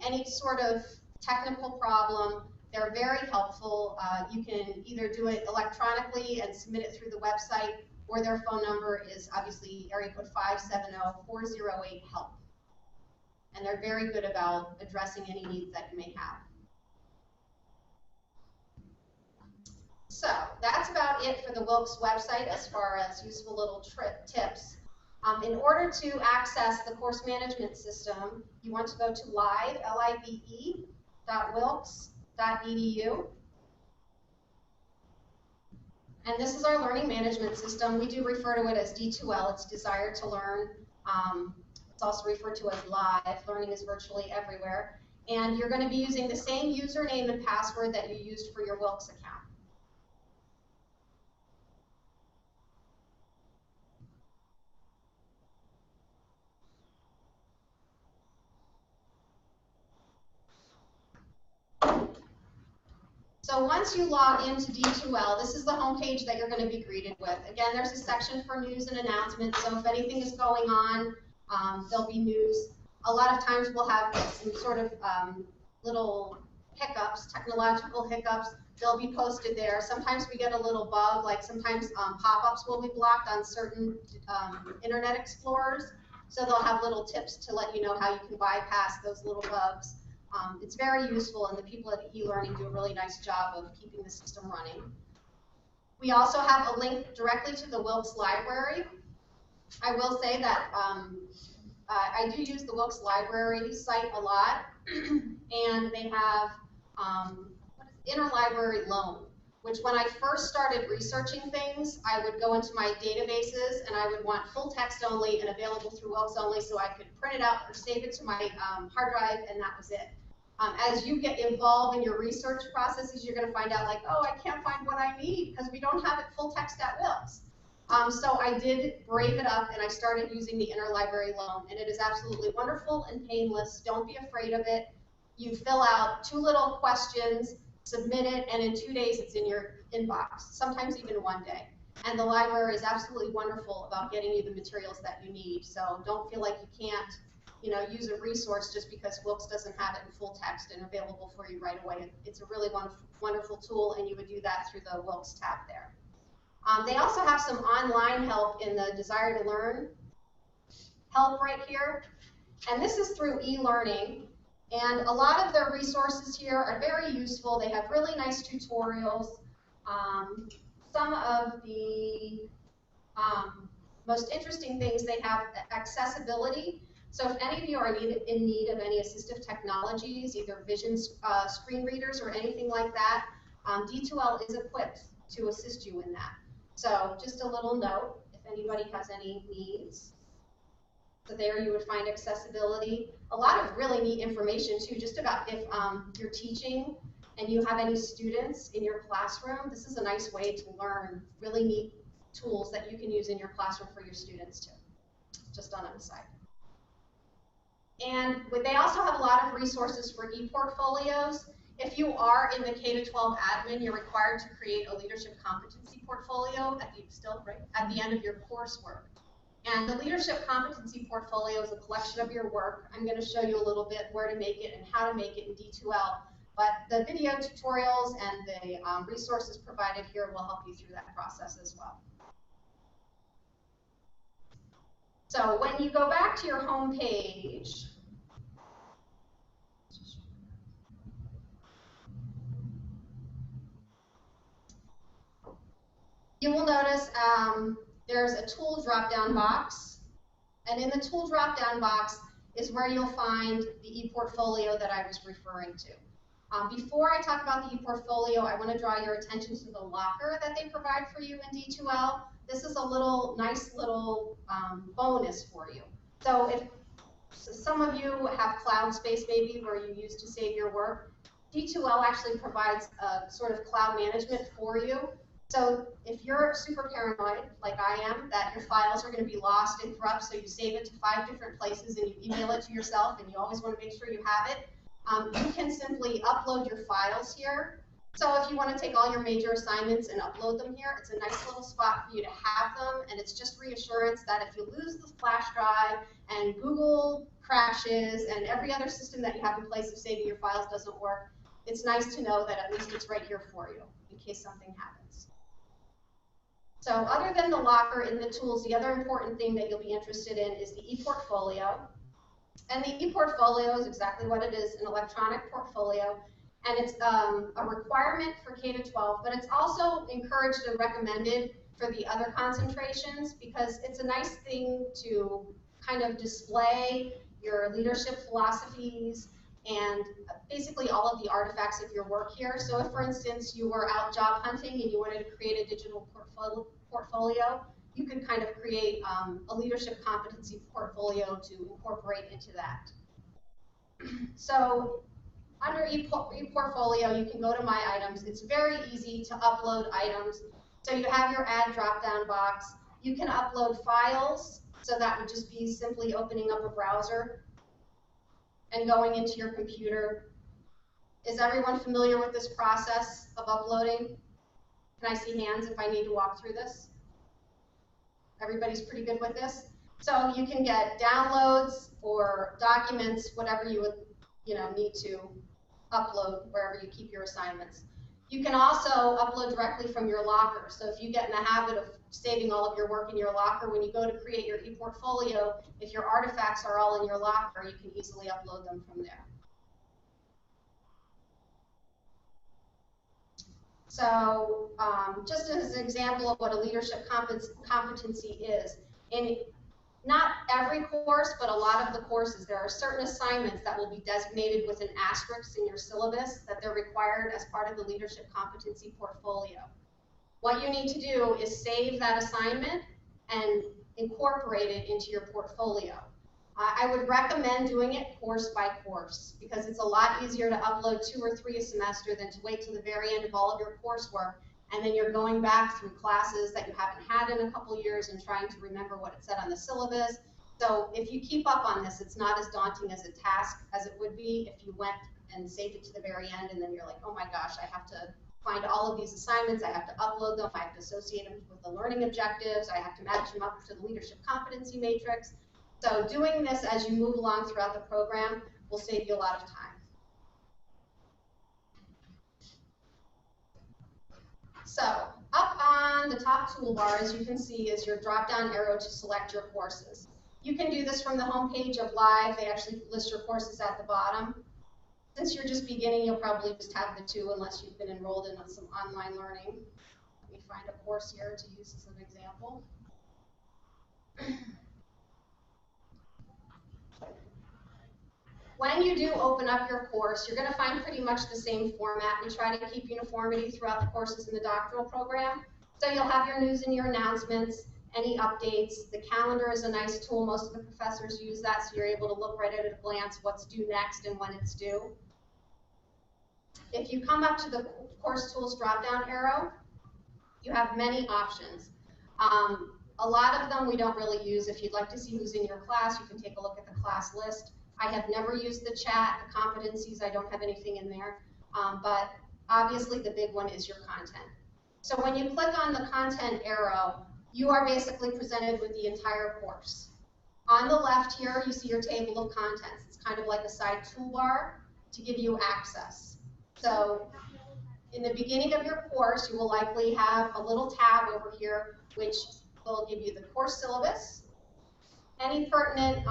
any sort of technical problem, they're very helpful. You can either do it electronically and submit it through the website, or their phone number is obviously area code 570-408-HELP. And they're very good about addressing any needs that you may have. So that's about it for the Wilkes website as far as useful little tips. In order to access the course management system, you want to go to live.wilkes.edu. And this is our learning management system. We do refer to it as D2L. It's Desire to Learn. It's also referred to as Live. Learning is virtually everywhere. And you're going to be using the same username and password that you used for your Wilkes account. So once you log into D2L, this is the home page that you're going to be greeted with. Again, there's a section for news and announcements, so if anything is going on, there'll be news. A lot of times we'll have some sort of little hiccups, technological hiccups. They'll be posted there. Sometimes we get a little bug, like sometimes pop-ups will be blocked on certain Internet Explorers, so they'll have little tips to let you know how you can bypass those little bugs. It's very useful, and the people at eLearning do a really nice job of keeping the system running. We also have a link directly to the Wilkes library. I will say that I do use the Wilkes library site a lot, and they have interlibrary loan, which when I first started researching things, I would go into my databases and I would want full text only and available through Wilkes only, so I could print it out or save it to my hard drive, and that was it. As you get involved in your research processes, you're going to find out like, oh, I can't find what I need because we don't have it full text at Wilkes. So I did brave it up and I started using the interlibrary loan, and it is absolutely wonderful and painless. Don't be afraid of it. You fill out 2 little questions, submit it, and in 2 days it's in your inbox, sometimes even 1 day. And the library is absolutely wonderful about getting you the materials that you need. So don't feel like you can't, use a resource just because Wilkes doesn't have it in full text and available for you right away. It's a really wonderful tool, and you would do that through the Wilkes tab there. They also have some online help in the Desire to Learn help right here. And this is through eLearning. And a lot of their resources here are very useful. They have really nice tutorials. Some of the most interesting things, they have accessibility. So if any of you are in need of any assistive technologies, either vision screen readers or anything like that, D2L is equipped to assist you in that. So just a little note, if anybody has any needs. So there you would find accessibility. A lot of really neat information too, just about if you're teaching and you have any students in your classroom, this is a nice way to learn really neat tools that you can use in your classroom for your students too, just on the side. And they also have a lot of resources for e-portfolios. If you are in the K-12 admin, you're required to create a leadership competency portfolio at the end of your coursework. And the leadership competency portfolio is a collection of your work. I'm going to show you a little bit where to make it and how to make it in D2L. But the video tutorials and the resources provided here will help you through that process as well. So when you go back to your home page, you will notice there's a tool drop-down box, and in the tool drop-down box is where you'll find the e-portfolio that I was referring to. Before I talk about the e-portfolio, I want to draw your attention to the locker that they provide for you in D2L. This is a nice little bonus for you. So if some of you have cloud space maybe where you use to save your work, D2L actually provides a sort of cloud management for you. So if you're super paranoid, like I am, that your files are going to be lost and corrupt, so you save it to 5 different places and you email it to yourself and you always want to make sure you have it, you can simply upload your files here. So if you want to take all your major assignments and upload them here, it's a nice little spot for you to have them, and it's just reassurance that if you lose the flash drive and Google crashes and every other system that you have in place of saving your files doesn't work, it's nice to know that at least it's right here for you in case something happens. So other than the locker in the tools, the other important thing that you'll be interested in is the e-portfolio. And the e-portfolio is exactly what it is, an electronic portfolio. And it's a requirement for K-12, but it's also encouraged and recommended for the other concentrations because it's a nice thing to kind of display your leadership philosophies and basically all of the artifacts of your work here. So if, for instance, you were out job hunting and you wanted to create a digital portfolio, you could kind of create a leadership competency portfolio to incorporate into that. So under ePortfolio, you can go to My Items. It's very easy to upload items. So you have your Add drop-down box. You can upload files. So that would just be simply opening up a browser and going into your computer. Is everyone familiar with this process of uploading? Can I see hands if I need to walk through this? Everybody's pretty good with this? So you can get downloads or documents, whatever you would need to upload wherever you keep your assignments. You can also upload directly from your locker. So if you get in the habit of saving all of your work in your locker, when you go to create your ePortfolio, if your artifacts are all in your locker, you can easily upload them from there. So just as an example of what a leadership competency is, in not every course, but a lot of the courses, there are certain assignments that will be designated with an asterisk in your syllabus that they're required as part of the leadership competency portfolio. What you need to do is save that assignment and incorporate it into your portfolio. I would recommend doing it course by course because it's a lot easier to upload 2 or 3 a semester than to wait till the very end of all of your coursework, and then you're going back through classes that you haven't had in a couple years and trying to remember what it said on the syllabus. So if you keep up on this, it's not as daunting as a task as it would be if you went and saved it to the very end and then you're like, oh my gosh, I have to find all of these assignments, I have to upload them, I have to associate them with the learning objectives, I have to match them up to the leadership competency matrix. So doing this as you move along throughout the program will save you a lot of time. So up on the top toolbar, as you can see, is your drop-down arrow to select your courses. You can do this from the home page of Live. They actually list your courses at the bottom. Since you're just beginning, you'll probably just have the 2 unless you've been enrolled in some online learning. Let me find a course here to use as an example. When you do open up your course, you're going to find pretty much the same format. We try to keep uniformity throughout the courses in the doctoral program. So you'll have your news and your announcements, any updates. The calendar is a nice tool. Most of the professors use that, so you're able to look right at a glance what's due next and when it's due. If you come up to the course tools drop-down arrow, you have many options. A lot of them we don't really use. If you'd like to see who's in your class, you can take a look at the class list. I have never used the chat, the competencies, I don't have anything in there, but obviously the big one is your content. So when you click on the content arrow, you are basically presented with the entire course. On the left here, you see your table of contents. It's kind of like a side toolbar to give you access. So in the beginning of your course, you will likely have a little tab over here which will give you the course syllabus. Any pertinent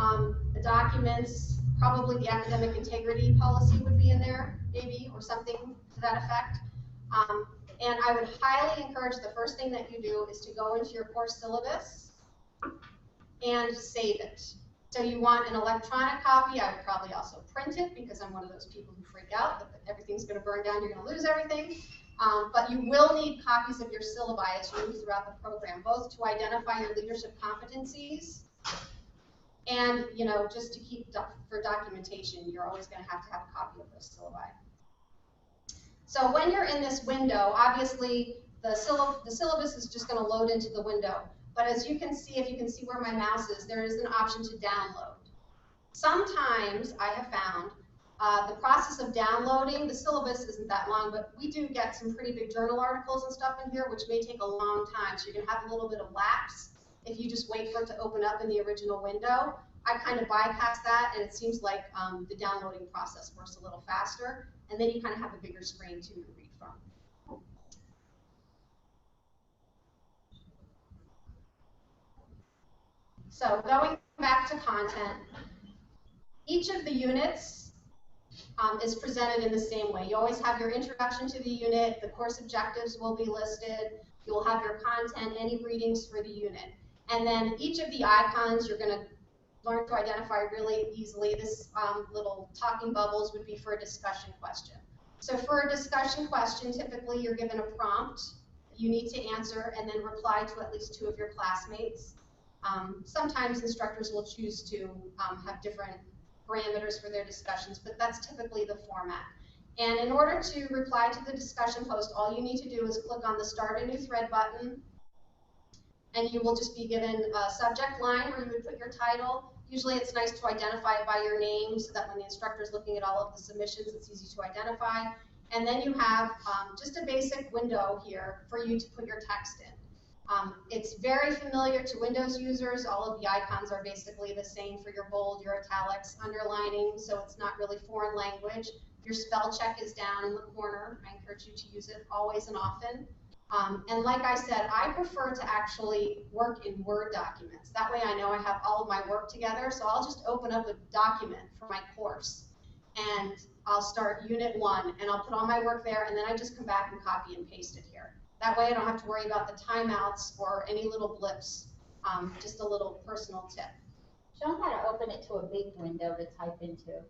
documents, probably the academic integrity policy would be in there, maybe, or something to that effect. And I would highly encourage the first thing that you do is to go into your course syllabus and save it. So you want an electronic copy. I would probably also print it because I'm one of those people who freak out that everything's going to burn down, you're going to lose everything. But you will need copies of your syllabi as you move throughout the program, both to identify your leadership competencies and, you know, just to keep for documentation, you're always going to have a copy of those syllabi. So when you're in this window, obviously the syllabus is just going to load into the window. But as you can see, if you can see where my mouse is, there is an option to download. Sometimes I have found the process of downloading, the syllabus isn't that long, but we do get some pretty big journal articles and stuff in here, which may take a long time. So you're going to have a little bit of lapse if you just wait for it to open up in the original window. I kind of bypass that, and it seems like the downloading process works a little faster, and then you kind of have a bigger screen too to read from. So going back to content, each of the units is presented in the same way. You always have your introduction to the unit, the course objectives will be listed, you will have your content, any readings for the unit. And then each of the icons you're going to learn to identify really easily. This little talking bubbles would be for a discussion question. So for a discussion question, typically you're given a prompt you need to answer and then reply to at least 2 of your classmates. Sometimes instructors will choose to have different parameters for their discussions, but that's typically the format. And in order to reply to the discussion post, all you need to do is click on the Start a New Thread button, and you will just be given a subject line where you would put your title. Usually it's nice to identify it by your name so that when the instructor is looking at all of the submissions, it's easy to identify. And then you have just a basic window here for you to put your text in. It's very familiar to Windows users. All of the icons are basically the same for your bold, your italics, underlining, so it's not really foreign language. Your spell check is down in the corner. I encourage you to use it always and often. And like I said, I prefer to actually work in Word documents. That way I know I have all of my work together, so I'll just open up a document for my course. And I'll start Unit 1, and I'll put all my work there, and then I just come back and copy and paste it here. That way I don't have to worry about the timeouts or any little blips, just a little personal tip. Show them how to open it to a big window to type into.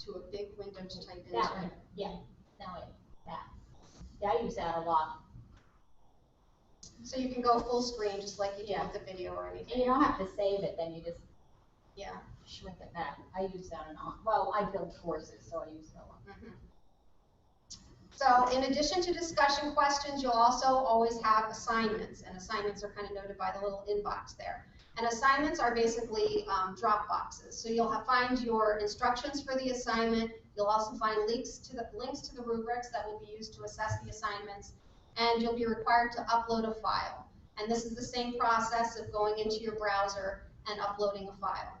To a big window to type into. That one, yeah, that way, that. Yeah, I use that a lot. So you can go full screen just like you do with the video or anything. And you don't have to save it, then you just shrink it back. I use that a lot. Well, I build courses, so I use it a lot. Mm-hmm. So in addition to discussion questions, you'll also always have assignments, and assignments are kind of noted by the little inbox there. And assignments are basically drop boxes. So you'll find your instructions for the assignment. You'll also find links to the rubrics that will be used to assess the assignments, and you'll be required to upload a file. And this is the same process of going into your browser and uploading a file.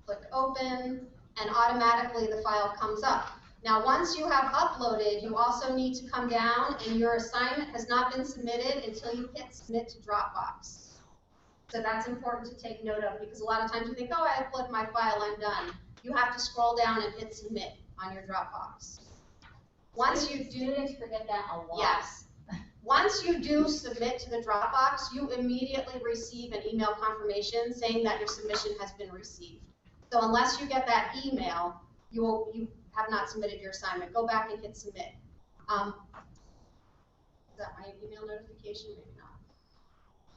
Click open, and automatically the file comes up. Now once you have uploaded, you also need to come down, and your assignment has not been submitted until you hit submit to Dropbox. So that's important to take note of, because a lot of times you think, oh, I uploaded my file, I'm done. You have to scroll down and hit submit on your Dropbox. Once you do, students forget that a lot. Yes. Once you do submit to the Dropbox, you immediately receive an email confirmation saying that your submission has been received. So unless you get that email, you have not submitted your assignment. Go back and hit submit. Is that my email notification? Maybe not.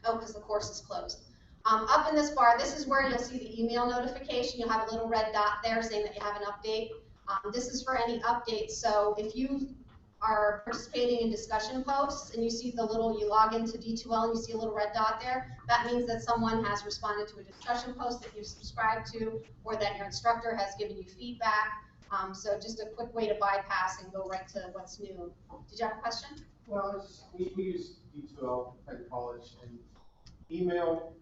Oh, because the course is closed. Up in this bar, this is where you'll see the email notification. You'll have a little red dot there saying that you have an update. This is for any updates. So if you are participating in discussion posts and you see the little, you log into D2L and you see a little red dot there, that means that someone has responded to a discussion post that you subscribed to, or that your instructor has given you feedback. So just a quick way to bypass and go right to what's new. Did you have a question? Well, we use D2L at college, and email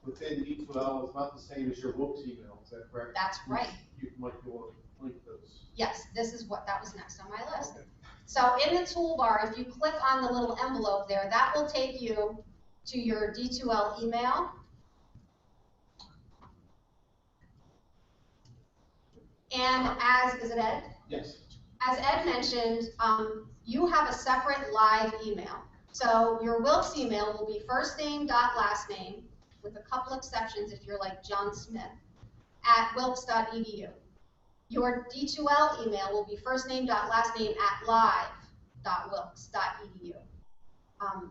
within D2L is not the same as your Wilkes email. Is that correct? That's right. You might be able to link those. Yes, this is what that was next on my list. Okay. So in the toolbar, if you click on the little envelope there, that will take you to your D2L email. And is it Ed? Yes. As Ed mentioned, you have a separate live email. So your Wilkes email will be first name dot last name, with a couple exceptions if you're like John Smith, at wilkes.edu. Your D2L email will be first name dot last name at live.wilkes.edu.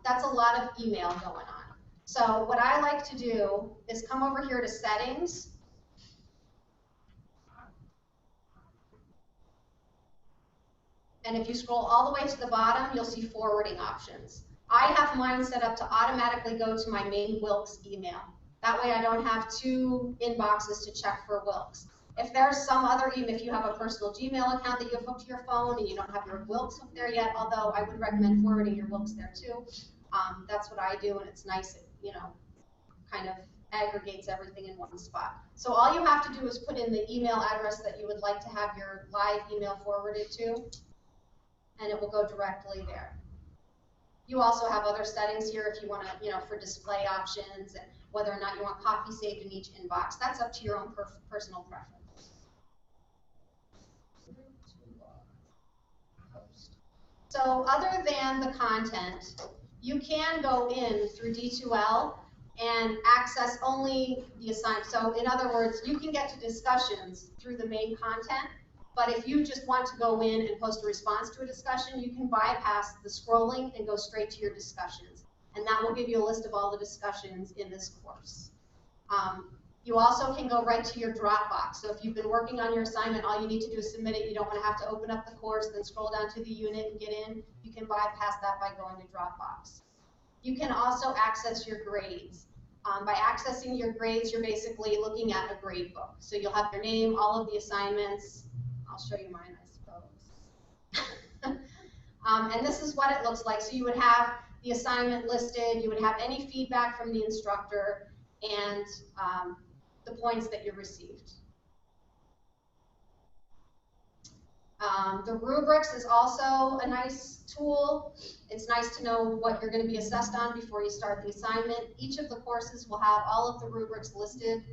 That's a lot of email going on. So what I like to do is come over here to settings. And if you scroll all the way to the bottom, you'll see forwarding options. I have mine set up to automatically go to my main Wilkes email. That way I don't have two inboxes to check for Wilkes. If there's some other email, if you have a personal Gmail account that you have hooked to your phone and you don't have your Wilkes hooked there yet, although I would recommend forwarding your Wilkes there too. That's what I do, and it's nice, it, kind of aggregates everything in one spot. So all you have to do is put in the email address that you would like to have your live email forwarded to, and it will go directly there. You also have other settings here if you want to, for display options and whether or not you want copy saved in each inbox. That's up to your own personal preference. So other than the content, you can go in through D2L and access only the assignment. So in other words, you can get to discussions through the main content, but if you just want to go in and post a response to a discussion, you can bypass the scrolling and go straight to your discussions. And that will give you a list of all the discussions in this course. You also can go right to your Dropbox. So if you've been working on your assignment, all you need to do is submit it. You don't want to have to open up the course, then scroll down to the unit and get in. You can bypass that by going to Dropbox. You can also access your grades. By accessing your grades, you're basically looking at a grade book. So you'll have your name, all of the assignments. I'll show you mine, I suppose. And this is what it looks like. So you would have the assignment listed, you would have any feedback from the instructor, and the points that you received. The rubrics is also a nice tool. It's nice to know what you're going to be assessed on before you start the assignment. Each of the courses will have all of the rubrics listed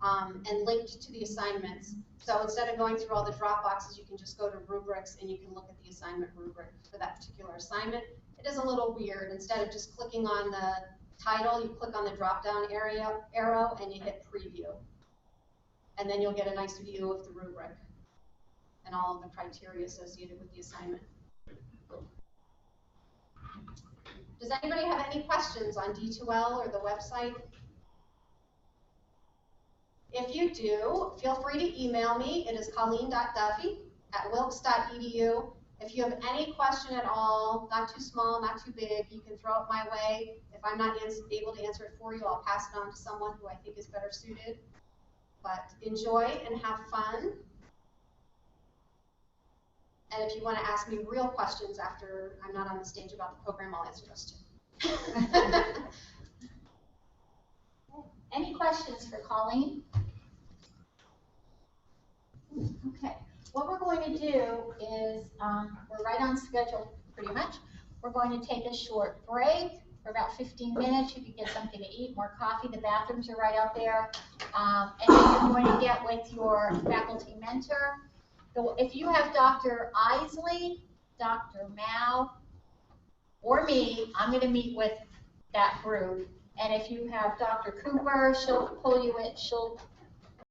and linked to the assignments. So instead of going through all the drop boxes, you can just go to rubrics and you can look at the assignment rubric for that particular assignment. It is a little weird. Instead of just clicking on the title, you click on the drop-down arrow and you hit preview. And then you'll get a nice view of the rubric and all of the criteria associated with the assignment. Does anybody have any questions on D2L or the website? If you do, feel free to email me. It is colleen.duffy@wilkes.edu. If you have any question at all, not too small, not too big, you can throw it my way. If I'm not able to answer it for you, I'll pass it on to someone who I think is better suited. But enjoy and have fun. And if you want to ask me real questions after I'm not on the stage about the program, I'll answer those too. Any questions for Colleen? Okay, what we're going to do is, we're right on schedule pretty much. We're going to take a short break for about 15 minutes. You can get something to eat, more coffee. The bathrooms are right out there. And then you're going to get with your faculty mentor. So if you have Dr. Isley, Dr. Mao, or me, I'm going to meet with that group. And if you have Dr. Cooper, she'll pull you in, she'll